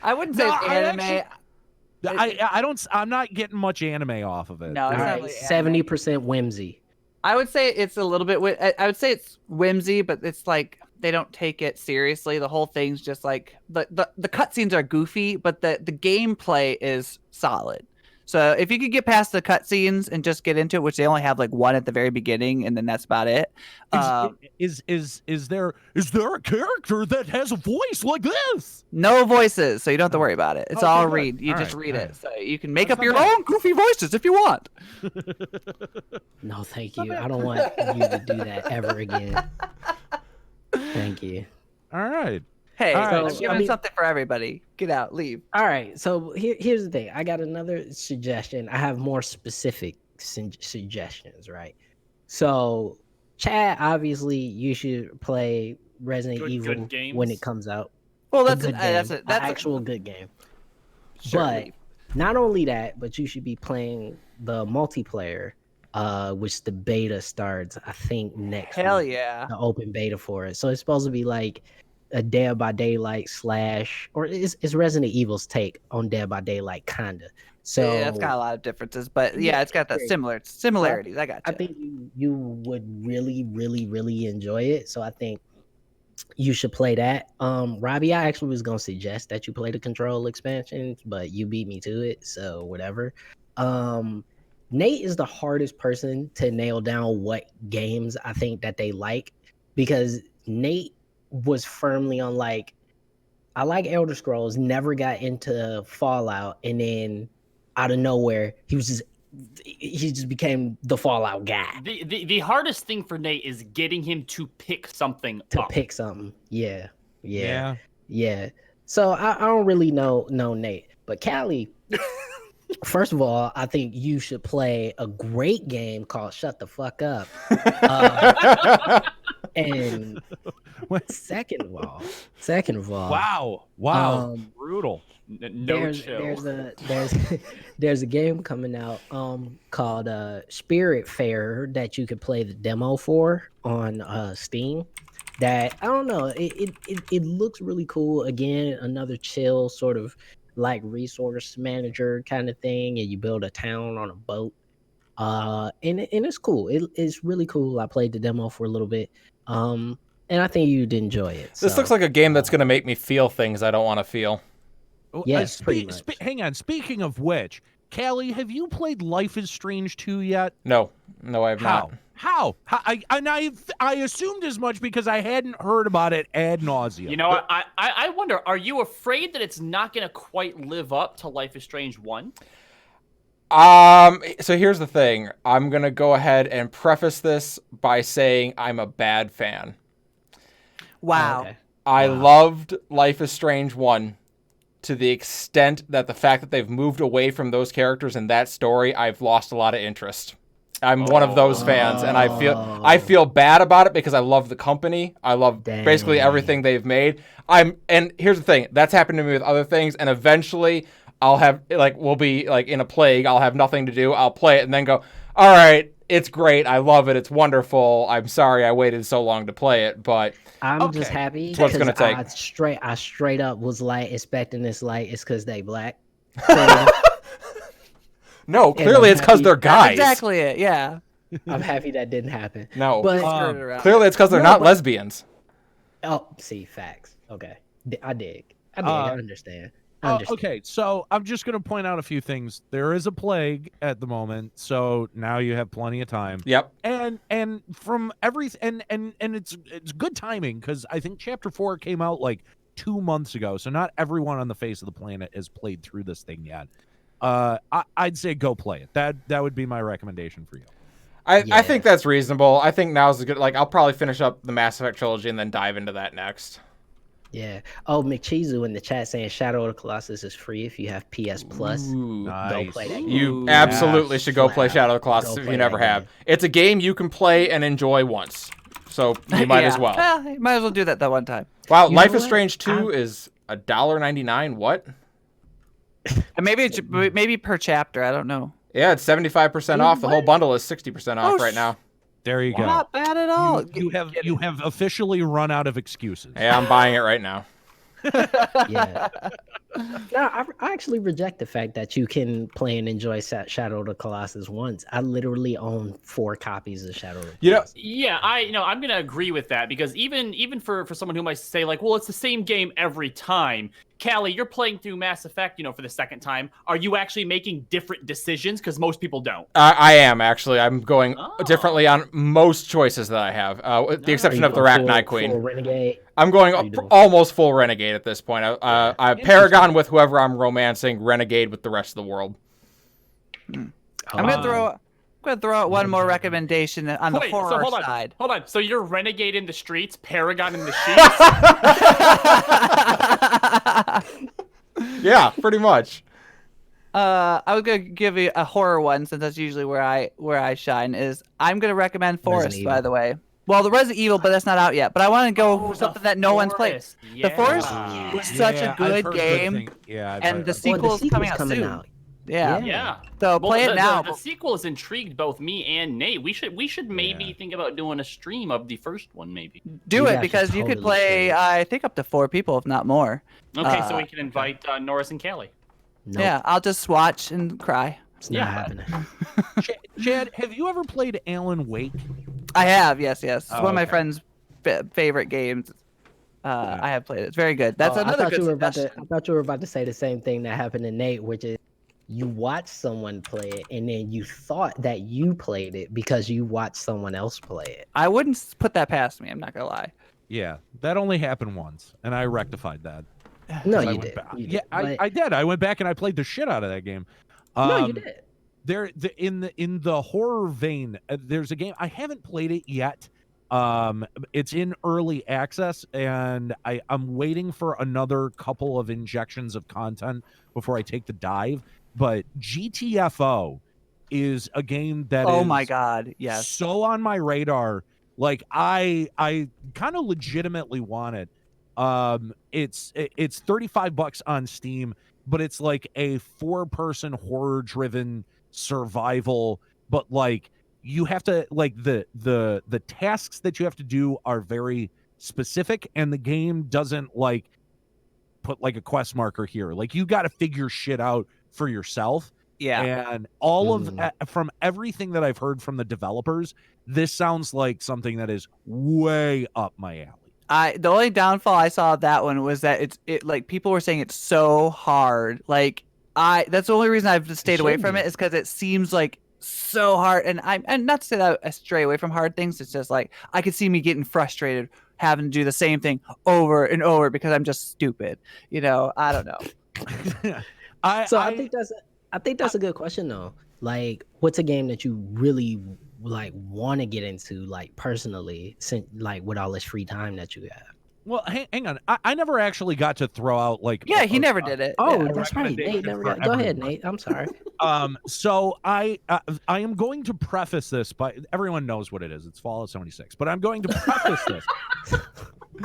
I wouldn't say anime. I'm not getting much anime off of it. No, it's not really 70% whimsy. I would say it's a little bit. I would say it's whimsy, but it's like they don't take it seriously. The whole thing's just like the cutscenes are goofy, but the gameplay is solid. So if you could get past the cutscenes and just get into it, which they only have like one at the very beginning, and then that's about it. Is there a character that has a voice like this? No voices, so you don't have to worry about it. It's all read. You just read it, so you can make up your own goofy voices if you want. No, thank you. I don't want you to do that ever again. Thank you. All right. Hey, I'm giving something for everybody. Get out, leave. All right, so here's the thing. I got another suggestion. I have more specific suggestions, right? So, Chad, obviously, you should play Resident Evil when it comes out. Well, that's an actual good game. Sure, but not only that, but you should be playing the multiplayer, which the beta starts, I think, next week. Hell yeah. The open beta for it. So it's supposed to be like a Dead by Daylight / or it's Resident Evil's take on Dead by Daylight, kinda. So yeah, it's got a lot of differences, but yeah, it's got that similarities. I got you. I think you would really, really, really enjoy it. So I think you should play that. Robbie, I actually was gonna suggest that you play the Control expansions, but you beat me to it, so whatever. Nate is the hardest person to nail down what games I think that they like, because Nate was firmly on like, I like Elder Scrolls, never got into Fallout, and then out of nowhere he just became the Fallout guy. The hardest thing for Nate is getting him to pick something To up. pick something. Yeah. So I don't really know Nate, but Callie, first of all, I think you should play a great game called Shut the Fuck Up. And second of all, wow, brutal. There's a game coming out called Spirit Fair that you could play the demo for on Steam. That, I don't know, it looks really cool. Again, another chill sort of like resource manager kind of thing, and you build a town on a boat. And it's cool. It's really cool. I played the demo for a little bit. And I think you'd enjoy it. This looks like a game that's gonna make me feel things I don't want to feel. Yes, pretty much. Hang on. Speaking of which, Callie, have you played Life is Strange 2 yet? No, I have not. How? I assumed as much because I hadn't heard about it ad nauseum. You know, I wonder, are you afraid that it's not going to quite live up to Life is Strange 1? So here's the thing. I'm going to go ahead and preface this by saying I'm a bad fan. Wow. Okay. I loved Life is Strange 1 to the extent that the fact that they've moved away from those characters in that story, I've lost a lot of interest. I'm one of those fans, and I feel bad about it because I love the company. I love basically everything they've made. And here's the thing, that's happened to me with other things, and eventually I'll have, like, we'll be like in a plague, I'll have nothing to do, I'll play it and then go, all right, it's great, I love it, it's wonderful, I'm sorry I waited so long to play it, but I'm just happy it's what's gonna take. I straight up was like expecting this, like, it's because they black. No, clearly it's because they're guys. That's exactly it. Yeah. I'm happy that didn't happen. No, but clearly it's because they're not lesbians. Oh, see, facts. Okay, I dig. I understand. Okay, so I'm just going to point out a few things. There is a plague at the moment, so now you have plenty of time. Yep. And from everything, and it's good timing because I think Chapter 4 came out like 2 months ago, so not everyone on the face of the planet has played through this thing yet. I'd say go play it. That would be my recommendation for you. I think that's reasonable. I think now's a good, like, I'll probably finish up the Mass Effect trilogy and then dive into that next. Yeah. Oh, McCheezu in the chat saying Shadow of the Colossus is free if you have PS Plus. Ooh, nice. Go play that game. You absolutely should go play Shadow of the Colossus if you never have. It's a game you can play and enjoy once, so you might as well. Well, you might as well do that one time. Wow, Life is Strange 2 is $1.99. What? And maybe per chapter. I don't know. Yeah, it's 75% off. The whole bundle is 60% off right now. There you go. Not bad at all. You have officially run out of excuses. Yeah, I'm buying it right now. Yeah. No, I actually reject the fact that you can play and enjoy Shadow of the Colossus once. I literally own 4 copies of Shadow of the Colossus. Yeah, I'm gonna agree with that because even for someone who might say like, well, it's the same game every time. Callie, you're playing through Mass Effect, for the second time. Are you actually making different decisions? Because most people don't. I am, actually. I'm going differently on most choices that I have, with the exception of the Rachni Queen. Full Renegade? I'm going almost full Renegade at this point. I Paragon with whoever I'm romancing, Renegade with the rest of the world. I'm gonna throw out one more recommendation on the horror side. Hold on. So you're Renegade in the streets, Paragon in the sheets? Yeah, pretty much. I was gonna give you a horror one since that's usually where I shine. I'm gonna recommend Forest, by the way. Well, the Resident Evil, but that's not out yet. But I want to go for something that no one's played. Yeah. The Forest was such a good game, and the sequel is coming out soon. Yeah. So play it now. The sequel has intrigued both me and Nate. We should maybe think about doing a stream of the first one, maybe. Do it because you could play, I think, up to 4 people, if not more. Okay, so we can invite Norris and Callie. Nope. Yeah, I'll just watch and cry. It's not happening. Chad, have you ever played Alan Wake? I have, yes. It's one of my friend's favorite games. I have played it. It's very good. That's another good suggestion. I thought you were about to say the same thing that happened to Nate, which is you watched someone play it and then you thought that you played it because you watched someone else play it. I wouldn't put that past me. I'm not gonna lie. Yeah, that only happened once, and I rectified that. No, 'Cause I you went did. back. You Yeah, did. I did. I went back and I played the shit out of that game. No, you did. In the horror vein, there's a game I haven't played it yet. It's in early access, and I'm waiting for another couple of injections of content before I take the dive. But GTFO is a game that Oh is my god, yes. so on my radar. Like I kind of legitimately want it. It's $35 on Steam, but it's like a 4-person horror driven survival, but like you have to like the tasks that you have to do are very specific, and the game doesn't like put like a quest marker here. Like you got to figure shit out for yourself. Yeah. And all of from everything that I've heard from the developers, this sounds like something that is way up my alley. The only downfall I saw of that one was that it like people were saying it's so hard. Like that's the only reason I've stayed away from it is because it seems like so hard. And not to say that I stray away from hard things. It's just like I could see me getting frustrated having to do the same thing over and over because I'm just stupid. You know, I don't know. I think that's a good question though. Like, what's a game that you really like want to get into, like personally, since like with all this free time that you have? Well, hang on. I never actually got to throw out like. Yeah, he never did it. Oh, yeah. that's right. Nate never got. Go ahead, Nate. I'm sorry. So I am going to preface this by everyone knows what it is. It's Fallout 76, but I'm going to preface this.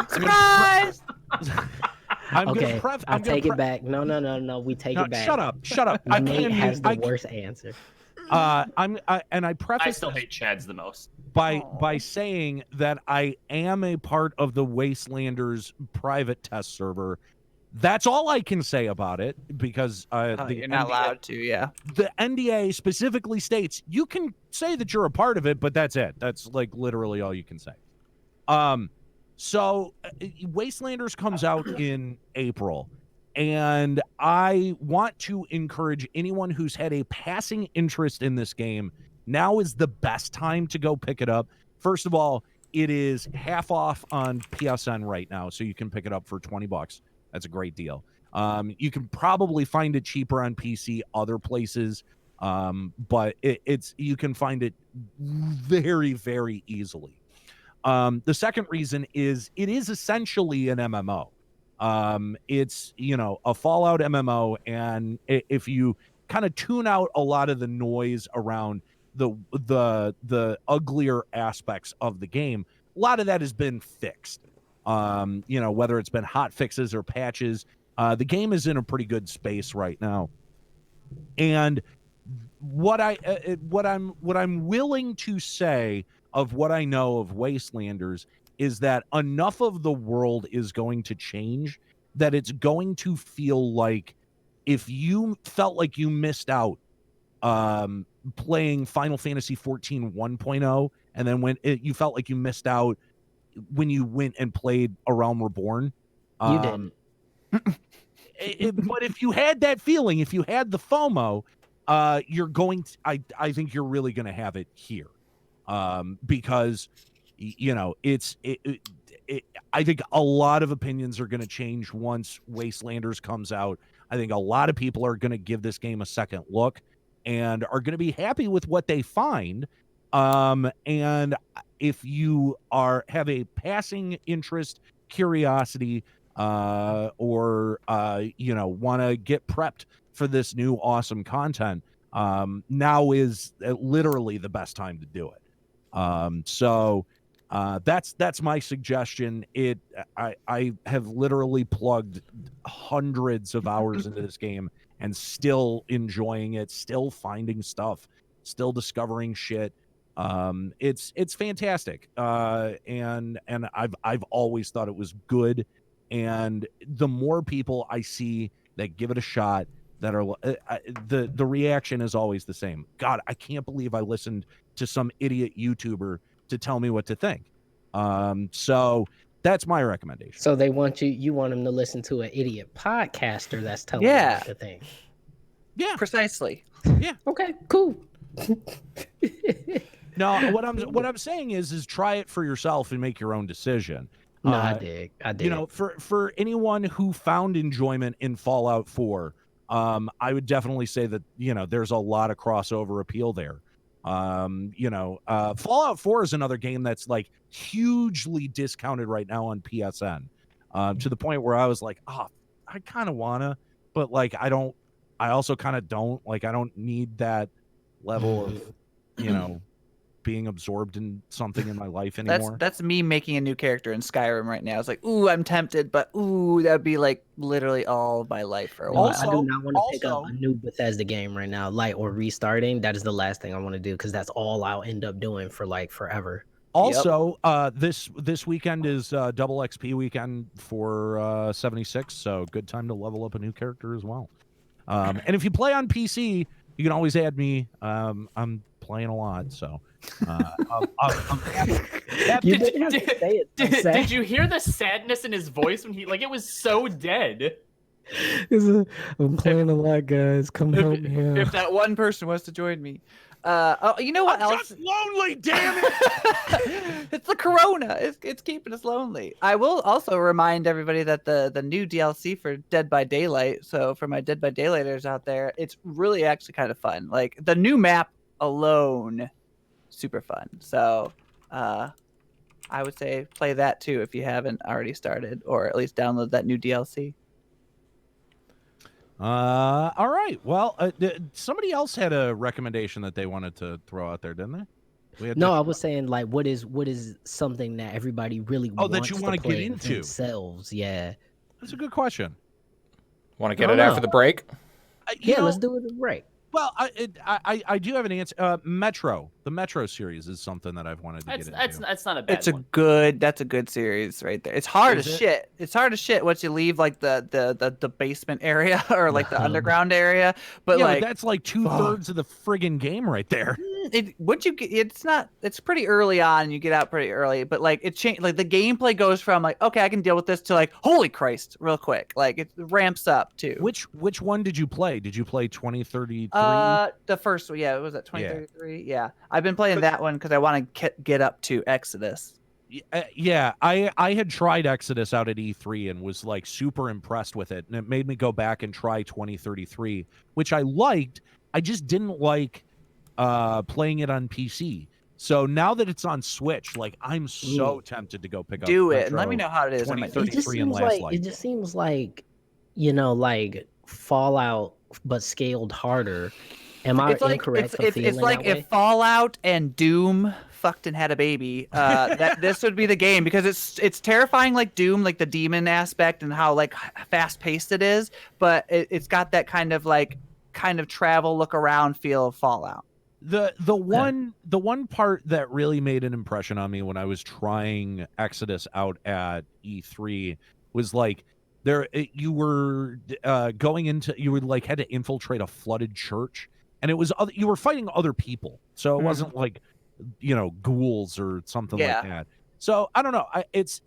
Surprise! I'll take it back. No. We take it back. Shut up. Nate has the worst answer. I I preface still hate Chad's the most by saying that I am a part of the Wastelanders private test server. That's all I can say about it because you're not allowed to. Yeah, the NDA specifically states you can say that you're a part of it, but that's it. That's like literally all you can say. So Wastelanders comes out in April. And I want to encourage anyone who's had a passing interest in this game. Now is the best time to go pick it up. First of all, it is half off on PSN right now, so you can pick it up for $20. That's a great deal. You can probably find it cheaper on PC other places, but you can find it very, very easily. The second reason is it is essentially an MMO. It's a Fallout MMO, and if you kind of tune out a lot of the noise around the uglier aspects of the game, a lot of that has been fixed. Whether it's been hot fixes or patches, the game is in a pretty good space right now. And what I'm willing to say of what I know of Wastelanders is that enough of the world is going to change that it's going to feel like if you felt like you missed out playing Final Fantasy 14 1.0 and then you felt like you missed out when you went and played A Realm Reborn. You didn't. But if you had that feeling, if you had the FOMO, you're going to, I think you're really going to have it here. Because I think a lot of opinions are going to change once Wastelanders comes out. I think a lot of people are going to give this game a second look and are going to be happy with what they find. And if you have a passing interest, curiosity, or want to get prepped for this new awesome content, now is literally the best time to do it. So that's my suggestion. I have literally plugged hundreds of hours into this game and still enjoying it, still finding stuff, still discovering shit. It's fantastic. And I've always thought it was good. And the more people I see that give it a shot, that are the reaction is always the same. God, I can't believe I listened to some idiot YouTuber to tell me what to think. So that's my recommendation. So you want them to listen to an idiot podcaster that's telling them what to think. Yeah. Precisely. Yeah. Okay, cool. No, what I'm saying is try it for yourself and make your own decision. No, I did. You know, for anyone who found enjoyment in Fallout 4, I would definitely say that, you know, there's a lot of crossover appeal there. Fallout 4 is another game that's like hugely discounted right now on PSN, to the point where I was like, I kind of wanna, but like I also kind of don't, like, I don't need that level of, you know, being absorbed in something in my life anymore. That's me making a new character in Skyrim right now. It's like, ooh, I'm tempted, but ooh, that'd be like literally all of my life for a while. I do not want to pick up a new Bethesda game right now, like, or restarting. That is the last thing I want to do, because that's all I'll end up doing for like forever. Also, this weekend is double XP weekend for 76, so good time to level up a new character as well. And if you play on PC, you can always add me. I'm playing a lot, so I'm happy. Did you hear the sadness in his voice when it was so dead? I'm playing a lot, guys. Come help me out. If that one person wants to join me. You know what I'm else? just lonely, damn it! It's the corona. It's keeping us lonely. I will also remind everybody that the new DLC for Dead by Daylight. So for my Dead by Daylighters out there, it's really actually kind of fun. Like the new map alone, super fun. So I would say play that too if you haven't already started, or at least download that new DLC. All right. Well, somebody else had a recommendation that they wanted to throw out there, didn't they? I was saying, like, what is something that everybody really wants that you want to get into themselves? Yeah, that's a good question. Want to get it after the break? Let's do it at the break. Well, I do have an answer. Metro, the Metro series is something that I've wanted to get into. That's not a bad one. That's a good series right there. It's hard as shit. It's hard as shit once you leave like the basement area or like the underground area. But like that's like 2/3 of the friggin' game right there. It's pretty early on. You get out pretty early, but like it changed. Like the gameplay goes from like, okay, I can deal with this, to like, holy Christ, real quick. Like it ramps up too. Which one did you play? Did you play 2033? The first one, was that 2033? Yeah. I've been playing that one because I want to get up to Exodus. I had tried Exodus out at E3 and was like super impressed with it, and it made me go back and try 2033, which I liked. I just didn't like playing it on PC. So now that it's on Switch, like I'm so tempted to go pick up. Do it and let me know how it is. It just seems like, like Fallout, but scaled harder. Am I incorrect for feeling it's like that way? if Fallout and Doom fucked and had a baby, this would be the game, because it's terrifying like Doom, like the demon aspect and how like fast paced it is, but it's got that kind of travel, look around feel of Fallout. The one part that really made an impression on me when I was trying Exodus out at E3 was like you were going into, you would like had to infiltrate a flooded church, and it was you were fighting other people, so it wasn't like ghouls or something like that. So I don't know. It's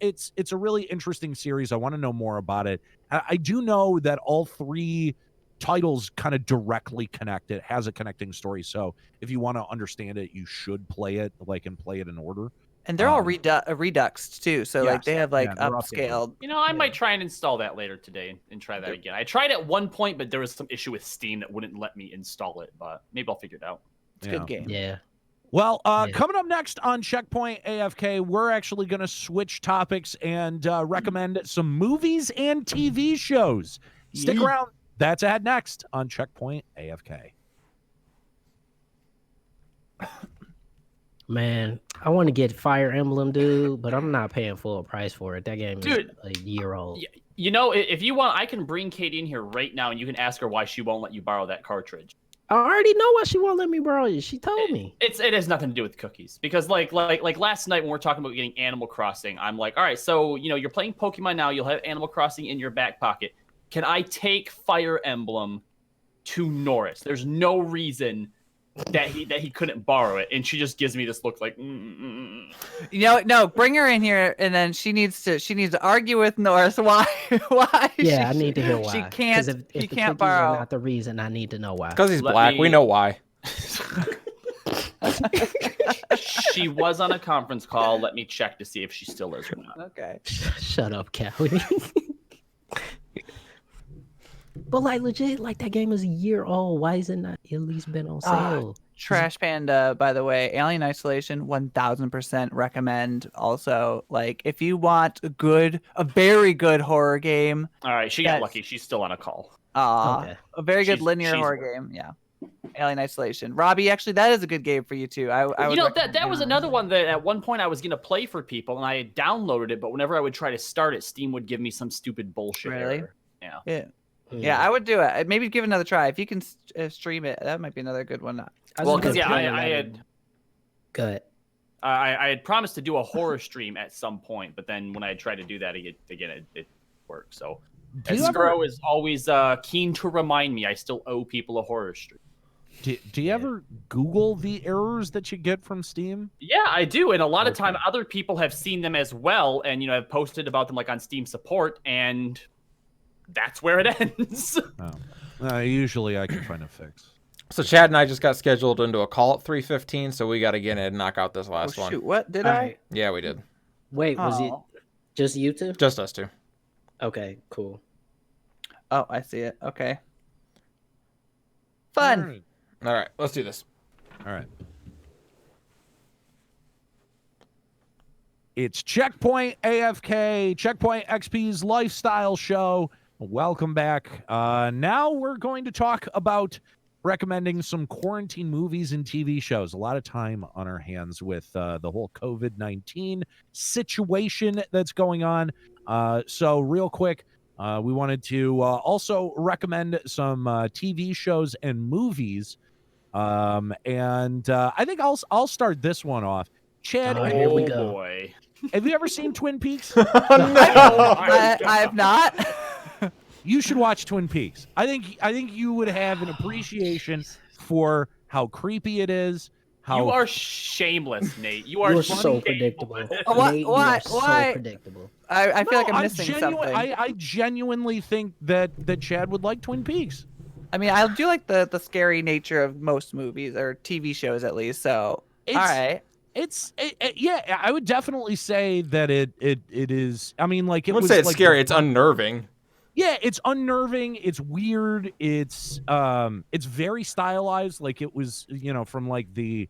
a really interesting series. I want to know more about it. I do know that all three titles kind of directly connect. It has a connecting story, so if you want to understand it, you should play it and play it in order. And they're all reduxed too, so like they have upscaled. I might try and install that later today and try that again. I tried at one point, but there was some issue with Steam that wouldn't let me install it. But maybe I'll figure it out. It's a good game. Yeah. Well, coming up next on Checkpoint AFK, we're actually going to switch topics and recommend some movies and TV shows. Stick around. That's ahead next on Checkpoint AFK. Man, I want to get Fire Emblem, dude, but I'm not paying full price for it. That game is a year old. If you want, I can bring Katie in here right now, and you can ask her why she won't let you borrow that cartridge. I already know why she won't let me borrow it. She told me. It has nothing to do with cookies, because like last night when we were talking about getting Animal Crossing, I'm like, all right, so you're playing Pokemon now. You'll have Animal Crossing in your back pocket. Can I take Fire Emblem to Norris? There's no reason that he couldn't borrow it, and she just gives me this look like No, bring her in here, and then she needs to argue with North why Yeah, I need to hear she why. can't If she the can't cookies are borrow. not the reason, I need to know why. Because he's black. We know why. She was on a conference call. Let me check to see if she still is or not. Okay. Shut up, Callie. But like legit, like that game is a year old. Why is it not at least been on sale? Trash Panda, by the way, Alien Isolation, 1000% recommend. Also, like if you want a very good horror game. All right, she got lucky. She's still on a call. Okay. A very good linear horror game. Yeah. Alien Isolation. Robbie, actually, that is a good game for you too. I would that was another one that at one point I was gonna play for people, and I had downloaded it, but whenever I would try to start it, Steam would give me some stupid bullshit error. Yeah. Yeah, I would do it. Maybe give it another try. If you can stream it, that might be another good one. Well, because I had. Go ahead. I had promised to do a horror stream at some point, but then when I tried to do that again, it worked. So Skro is always keen to remind me I still owe people a horror stream. Do you ever Google the errors that you get from Steam? Yeah, I do, and a lot of time other people have seen them as well, and have posted about them like on Steam support, and that's where it ends. Usually I can find a fix. So Chad and I just got scheduled into a call at 3:15, so we got to get in and knock out this last one. Shoot, what did I? Yeah, we did. Wait, was it just you two? Just us two. Okay, cool. Oh, I see it. Okay. Fun. All right, let's do this. All right. It's Checkpoint AFK, Checkpoint XP's lifestyle show. Welcome back. Now we're going to talk about recommending some quarantine movies and TV shows. A lot of time on our hands with the whole COVID-19 situation that's going on. So real quick, we wanted to also recommend some TV shows and movies. And I think I'll start this one off. Chad, here we go. Boy. Have you ever seen Twin Peaks? No. I have not. You should watch Twin Peaks. I think you would have an appreciation for how creepy it is. How you are shameless, Nate. You are so predictable. Why? Why? So predictable. I feel like I'm missing something. I genuinely think that Chad would like Twin Peaks. I mean, I do like the scary nature of most movies or TV shows, at least. So, all right. Yeah, I would definitely say that it is. I mean, like I wouldn't say it's scary. It's unnerving. Yeah, it's unnerving. It's weird. It's very stylized. Like it was, from like the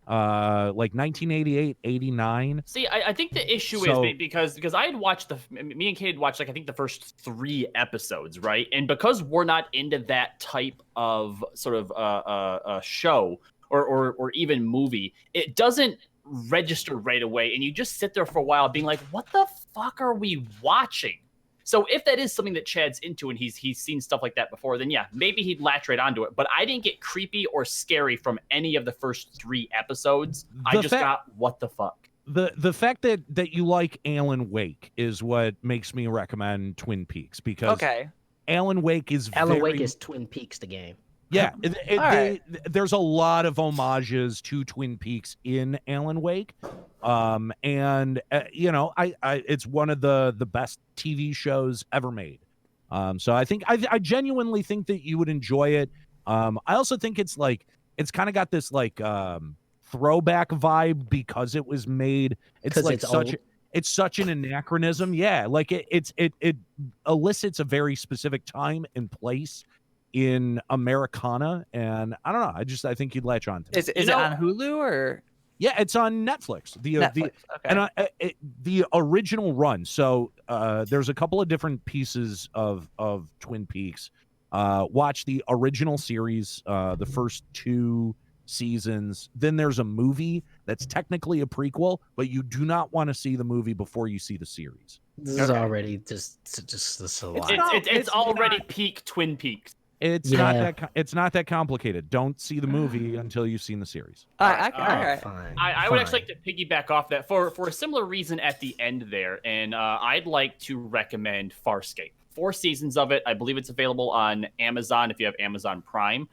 like 1988, 89. See, I think the issue is because I had watched me and Kate had watched like I think the first 3 episodes, right? And because we're not into that type of sort of a show or even movie, it doesn't register right away, and you just sit there for a while being like, what the fuck are we watching? So if that is something that Chad's into and he's seen stuff like that before, then yeah, maybe he'd latch right onto it. But I didn't get creepy or scary from any of the first 3 episodes. I just got what the fuck. The fact that you like Alan Wake is what makes me recommend Twin Peaks, because Alan Wake is Wake is Twin Peaks the game. Yeah, there's a lot of homages to Twin Peaks in Alan Wake, and it's one of the best TV shows ever made. So I think I genuinely think that you would enjoy it. I also think it's kind of got this throwback vibe because it was made. It's such an anachronism. Yeah, like it elicits a very specific time and place in Americana, and I don't know. I think you'd latch on to it. Is it on Hulu or? Yeah, it's on Netflix. The original run. So there's a couple of different pieces of Twin Peaks. Watch the original series, the first 2 seasons. Then there's a movie that's technically a prequel, but you do not want to see the movie before you see the series. This is already just a lot. It's already peak Twin Peaks. It's not that complicated. Don't see the movie until you've seen the series. I would actually like to piggyback off that for a similar reason at the end there, and I'd like to recommend Farscape. 4 seasons of it. I believe it's available on Amazon if you have Amazon Prime.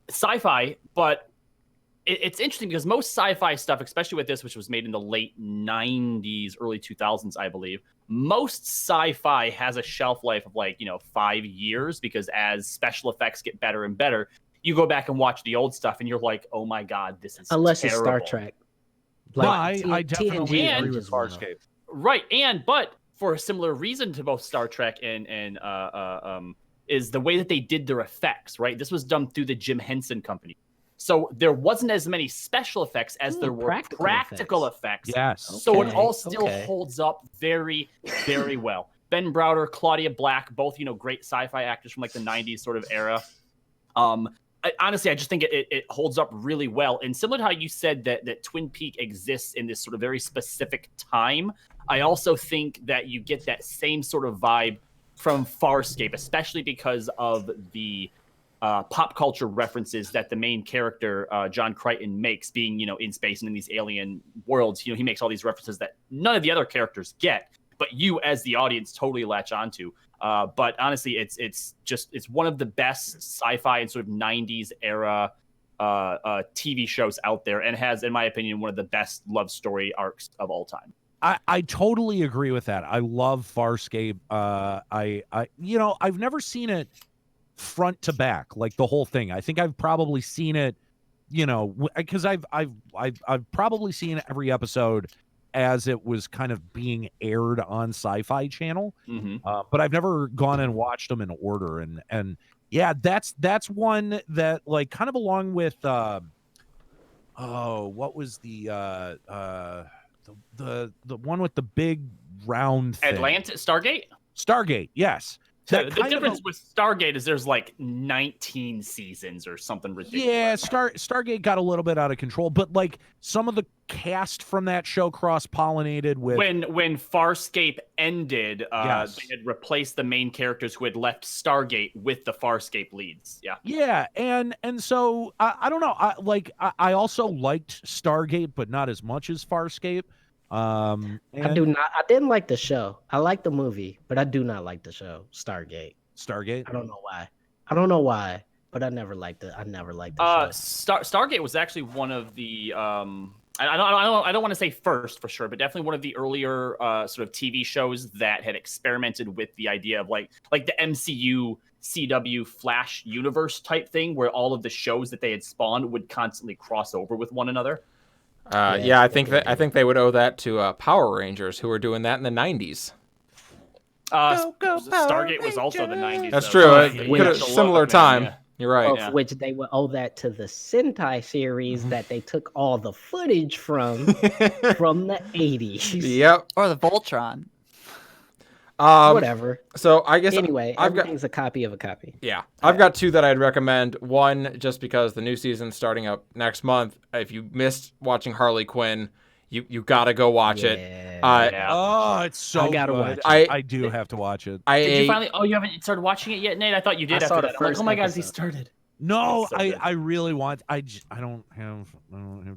Sci-fi, but it's interesting because most sci-fi stuff, especially with this, which was made in the late 90s, early 2000s, I believe, most sci-fi has a shelf life of 5 years, because as special effects get better and better, you go back and watch the old stuff and you're like, oh my God, this is unless terrible. it's Star Trek. No, I definitely TNG agree with just went up. Farscape. Right, but for a similar reason to both Star Trek and is the way that they did their effects, right? This was done through the Jim Henson Company. So there wasn't as many special effects as there were practical effects. Yes. So it all still holds up very, very well. Ben Browder, Claudia Black, both, great sci-fi actors from like the 90s sort of era. Honestly, I just think it holds up really well. And similar to how you said that Twin Peaks exists in this sort of very specific time, I also think that you get that same sort of vibe from Farscape, especially because of the pop culture references that the main character, John Crichton, makes, being, in space and in these alien worlds. He makes all these references that none of the other characters get, but you as the audience totally latch onto. But honestly, it's one of the best sci-fi and sort of 90s era TV shows out there, and has, in my opinion, one of the best love story arcs of all time. I totally agree with that. I love Farscape. I've never seen it front to back, like the whole thing. I think I've probably seen it, because I've probably seen every episode as it was kind of being aired on Sci-Fi Channel. But I've never gone and watched them in order. And yeah, that's one that, like, kind of along with what was the one with the big round thing? Stargate, yes. The difference with Stargate is there's like 19 seasons or something ridiculous. Yeah, Stargate got a little bit out of control, but like some of the cast from that show cross-pollinated with... When Farscape ended, yes. They had replaced the main characters who had left Stargate with the Farscape leads. Yeah. Yeah, and so I don't know. I also liked Stargate, but not as much as Farscape. I didn't like the show. I like the movie, but I do not like the show Stargate. I don't know why, but I never liked it. I never liked the show. Stargate was actually one of the I don't want to say first for sure, but definitely one of the earlier sort of TV shows that had experimented with the idea of like the MCU CW Flash universe type thing, where all of the shows that they had spawned would constantly cross over with one another. I think they would owe that to Power Rangers, who were doing that in the 90s. Stargate was also the 90s. That's true. Similar time. Yeah. You're right. Of which they would owe that to the Sentai series that they took all the footage from the 80s. Yep. Or the Voltron. Whatever. So I guess anyway, everything's a copy of a copy. Yeah. I've got two that I'd recommend. One, just because the new season's starting up next month. If you missed watching Harley Quinn, you gotta go watch it. Oh, it's so I gotta watch it. I do have to watch it. Did you finally? Oh, you haven't started watching it yet, Nate? I thought you did. After that. I'm like, oh my God, he started. No, so I really want. I don't have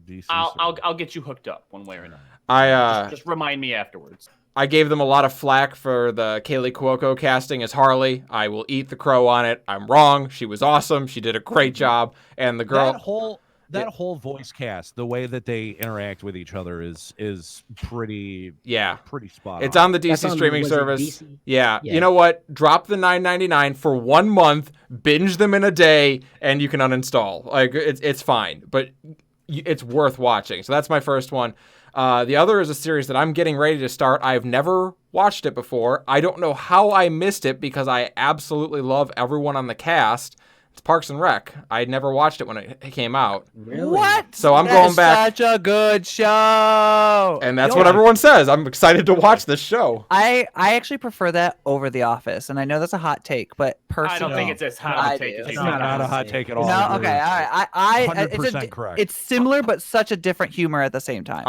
DC. I'll get you hooked up one way or another. Just remind me afterwards. I gave them a lot of flack for the Kaylee Cuoco casting as Harley. I will eat the crow on it. I'm wrong. She was awesome. She did a great job. And the girl... That whole voice cast, the way that they interact with each other is pretty spot on. It's on the DC streaming service. Yeah. You know what? Drop the $9.99 for 1 month, binge them in a day, and you can uninstall. Like it's fine, but it's worth watching. So that's my first one. The other is a series that I'm getting ready to start. I've never watched it before. I don't know how I missed it because I absolutely love everyone on the cast. It's Parks and Rec. I never watched it when it came out. Really? What? So I'm going back. Such a good show. And that's what everyone says. I'm excited to watch this show. I actually prefer that over The Office, and I know that's a hot take, but personally, I don't think it's as hot a take. It's not a hot take at all. No, okay, all right. 100% correct. It's similar, but such a different humor at the same time.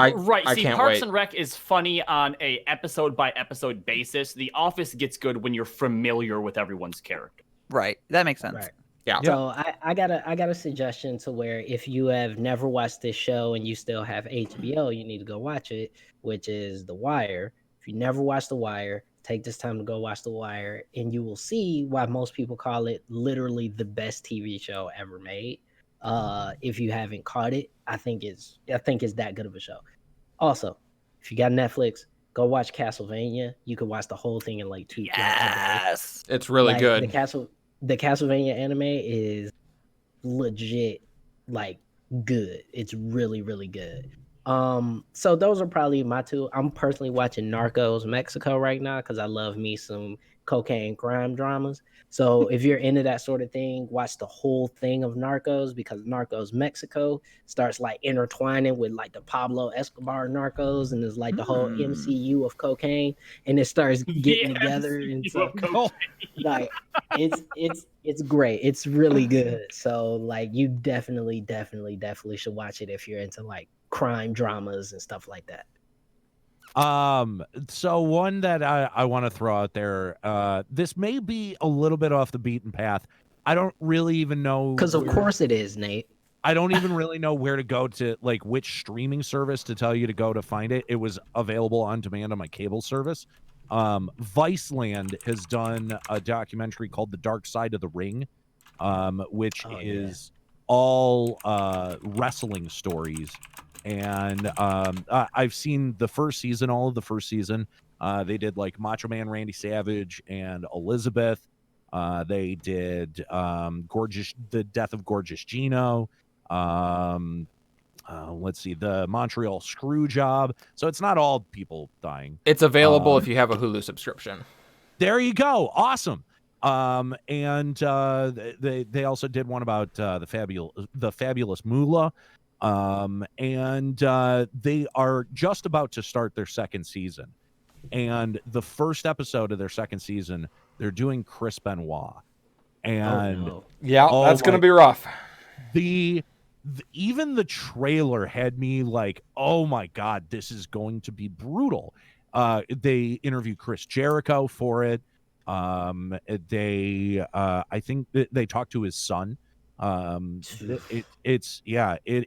See, Parks and Rec is funny on a episode by episode basis. The Office gets good when you're familiar with everyone's character. Right. That makes sense. Right. Yeah. So I got a suggestion to where if you have never watched this show and you still have HBO, you need to go watch it, which is The Wire. If you never watched The Wire, take this time to go watch The Wire, and you will see why most people call it literally the best TV show ever made. If you haven't caught it, I think it's that good of a show. Also, if you got Netflix, go watch Castlevania. You could watch the whole thing in like a day. Yes. It's really Like good. the Castlevania anime is legit, like, good. It's really, really good. So those are probably my two. I'm personally watching Narcos Mexico right now because I love me some cocaine crime dramas. So if you're into that sort of thing, watch the whole thing of Narcos, because Narcos Mexico starts like intertwining with like the Pablo Escobar Narcos, and it's like the whole MCU of cocaine, and it starts getting together. And so like it's great. It's really good. So like you definitely should watch it if you're into like crime dramas and stuff like that. So one that I want to throw out there, this may be a little bit off the beaten path. I don't really even know, because of course it is, Nate. I don't even really know where to go to, like, which streaming service to tell you to go to find it. It was available on demand on my cable service. Viceland has done a documentary called The Dark Side of the Ring, which is all wrestling stories. And I've seen the first season, all of the first season. They did like Macho Man Randy Savage and Elizabeth. They did the death of Gorgeous Gino. Let's see, the Montreal Screw Job. So it's not all people dying. It's available if you have a Hulu subscription. There you go. Awesome. And they also did one about the fabulous Moolah. And they are just about to start their second season. And the first episode of their second season, they're doing Chris Benoit. And that's going to be rough. Even the trailer had me like, oh my God, this is going to be brutal. They interviewed Chris Jericho for it. I think they talked to his son. It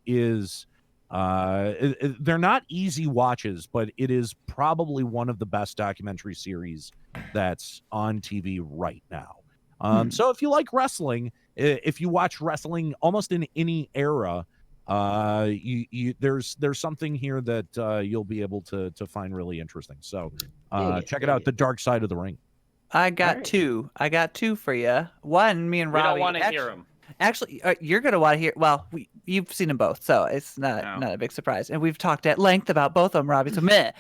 is. They're not easy watches, but it is probably one of the best documentary series that's on TV right now. So if you like wrestling, if you watch wrestling almost in any era, there's something here that you'll be able to find really interesting. So check it out, The Dark Side of the Ring. I got two for you. One, me and Robbie. We don't want to hear them. Actually, you're gonna want to hear. Well, you've seen them both, so it's not a big surprise. And we've talked at length about both of them, Robbie. So meh.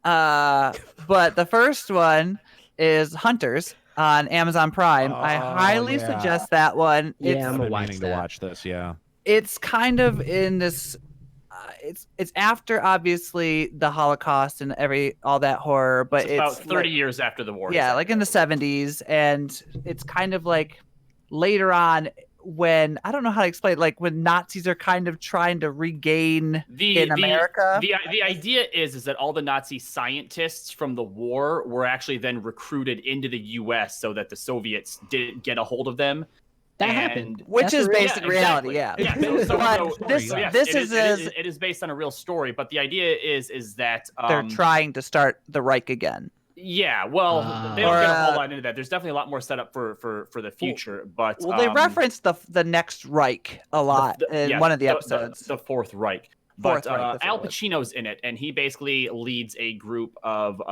But the first one is Hunters on Amazon Prime. I highly suggest that one. Yeah, I'm meaning to watch this. Yeah, it's kind of in this. It's after obviously the Holocaust and all that horror, but it's about 30 years after the war. Yeah, like in the 70s, and it's kind of like later on when I don't know how to explain, like when Nazis are kind of trying to regain in America. The idea is that all the Nazi scientists from the war were actually then recruited into the U.S. so that the Soviets didn't get a hold of them. That happened, which is based in reality. Exactly. It is based on a real story, but the idea is that they're trying to start the Reich again. Yeah, well, they don't get a whole lot into that. There's definitely a lot more set up for the future, but they reference the next Reich a lot in one of the episodes. The Fourth Reich. But Al Pacino's in it, and he basically leads a group of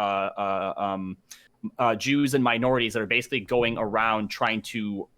Jews and minorities that are basically going around trying to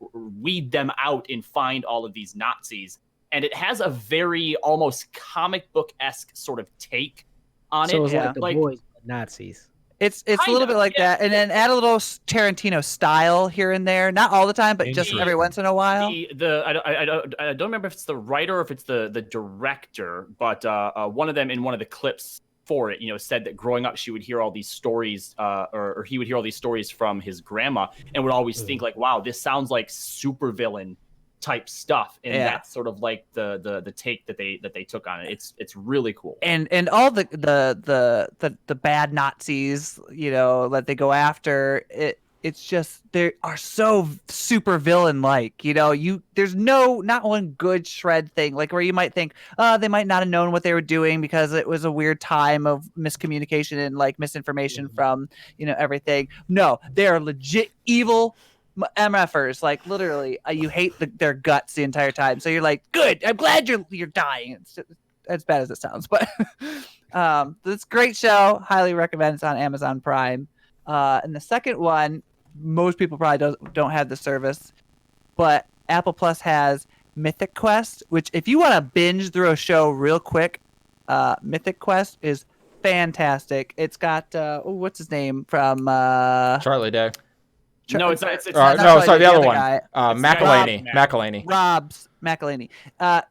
weed them out and find all of these Nazis. And it has a very almost comic book-esque sort of take on it. So it's like the boys, but Nazis. It's a little bit like that, and then add a little Tarantino style here and there. Not all the time, but just every once in a while. I don't remember if it's the writer or if it's the director, but one of them in one of the clips for it, said that growing up she would hear all these stories, or he would hear all these stories from his grandma, and would always think like, "Wow, this sounds like supervillain type stuff," and that's sort of like the take that they took on it. It's really cool. And all the bad Nazis, that they go after, it's just they are so super villain like. There's not one good shred thing like where you might think, they might not have known what they were doing because it was a weird time of miscommunication and like misinformation from everything. No, they are legit evil MFers, like literally, you hate their guts the entire time. So you're like, good. I'm glad you're dying. It's just, as bad as it sounds, but it's a great show. Highly recommend. It's on Amazon Prime. And the second one, most people probably don't have the service, but Apple Plus has Mythic Quest, which if you want to binge through a show real quick, Mythic Quest is fantastic. It's got what's his name from Charlie Day. No, it's not. No, sorry, the other one. Guy. McElhaney. Rob's McElhaney.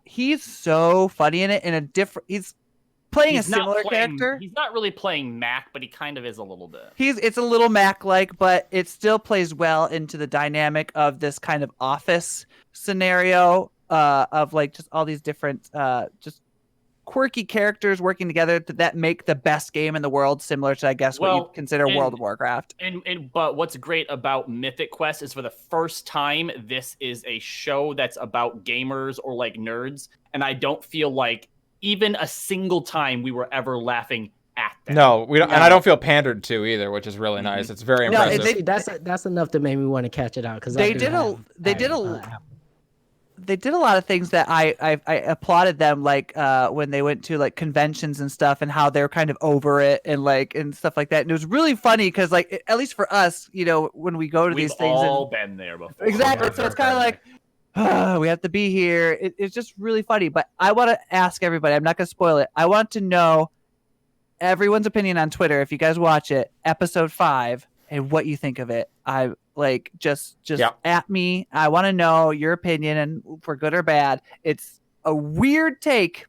He's so funny in it. In a different, he's playing a similar character. He's not really playing Mac, but he kind of is a little bit. It's a little Mac-like, but it still plays well into the dynamic of this kind of office scenario of like just all these different just quirky characters working together that make the best game in the world, similar to, I guess, what you consider World of Warcraft. But what's great about Mythic Quest is for the first time, this is a show that's about gamers or like nerds, and I don't feel like even a single time we were ever laughing at them. No, we don't, and I don't feel pandered to either, which is really nice. It's very impressive. That's enough to make me want to catch it out because they did a lot of things that I applauded them, like when they went to like conventions and stuff, and how they're kind of over it and stuff like that. And it was really funny because, like, at least for us, you know, when we go to these things, we've all been there before. Exactly. So it's kind of like, we have to be here. It's just really funny. But I want to ask everybody. I'm not going to spoil it. I want to know everyone's opinion on Twitter, if you guys watch it, episode 5, and what you think of it. I like just at me. I want to know your opinion, and for good or bad. It's a weird take.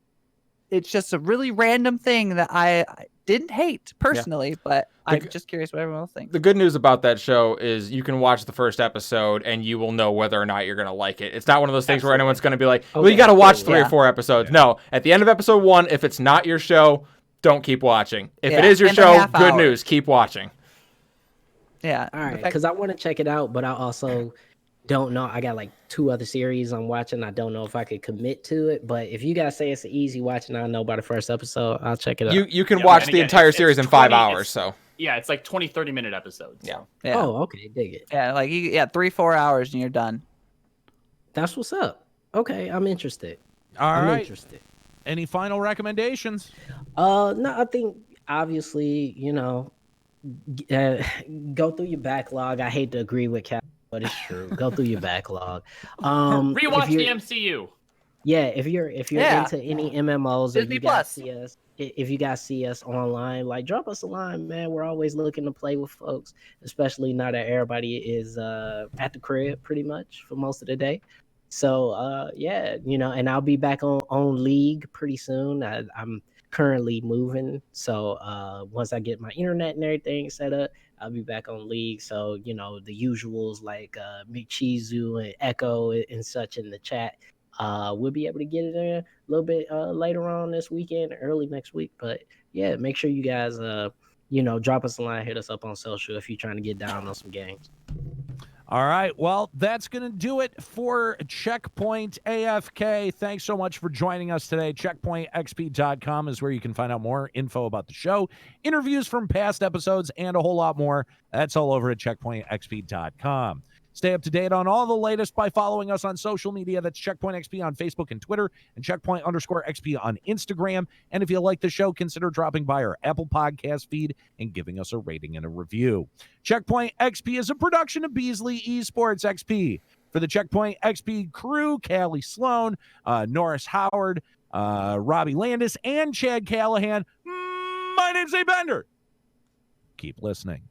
It's just a really random thing that I didn't hate personally, but I'm just curious what everyone else thinks. The good news about that show is you can watch the first episode and you will know whether or not you're going to like it. It's not one of those things where anyone's going to be like, well, you got to watch 3 or 4 episodes. Yeah. No, at the end of episode 1, if it's not your show, don't keep watching. If it is your show, good news, keep watching. Yeah. All right, because I want to check it out, but I also don't know. I got like 2 other series I'm watching. I don't know if I could commit to it, but if you guys say it's an easy watch and I know by the first episode, I'll check it out. You can watch the entire series in 5 hours, so. Yeah, it's like 20, 30-minute episodes. Yeah. Oh, okay, dig it. Yeah, like 3-4 hours and you're done. That's what's up. Okay, I'm interested. I'm interested. Any final recommendations? No, I think obviously, you know, go through your backlog. I hate to agree with Cal, but it's true. Go through your backlog. Rewatch the MCU. Yeah, if you're into any MMOs, Disney if you guys see us online, like drop us a line, man. We're always looking to play with folks, especially now that everybody is at the crib pretty much for most of the day. So yeah, you know, and I'll be back on League pretty soon. I'm currently moving, so once I get my internet and everything set up, I'll be back on League. So, you know, the usuals like McCheezu and Echo and such in the chat. We'll be able to get it in a little bit later on this weekend, early next week. But yeah, make sure you guys you know, drop us a line, hit us up on social if you're trying to get down on some games. All right. Well, that's going to do it for Checkpoint AFK. Thanks so much for joining us today. CheckpointXP.com is where you can find out more info about the show, interviews from past episodes, and a whole lot more. That's all over at CheckpointXP.com. Stay up to date on all the latest by following us on social media. That's Checkpoint XP on Facebook and Twitter, and Checkpoint_XP on Instagram. And if you like the show, consider dropping by our Apple Podcast feed and giving us a rating and a review. Checkpoint XP is a production of Beasley Esports XP. For the Checkpoint XP crew, Callie Sloan, Norris Howard, Robbie Landis, and Chad Callahan, my name's Abe Bender. Keep listening.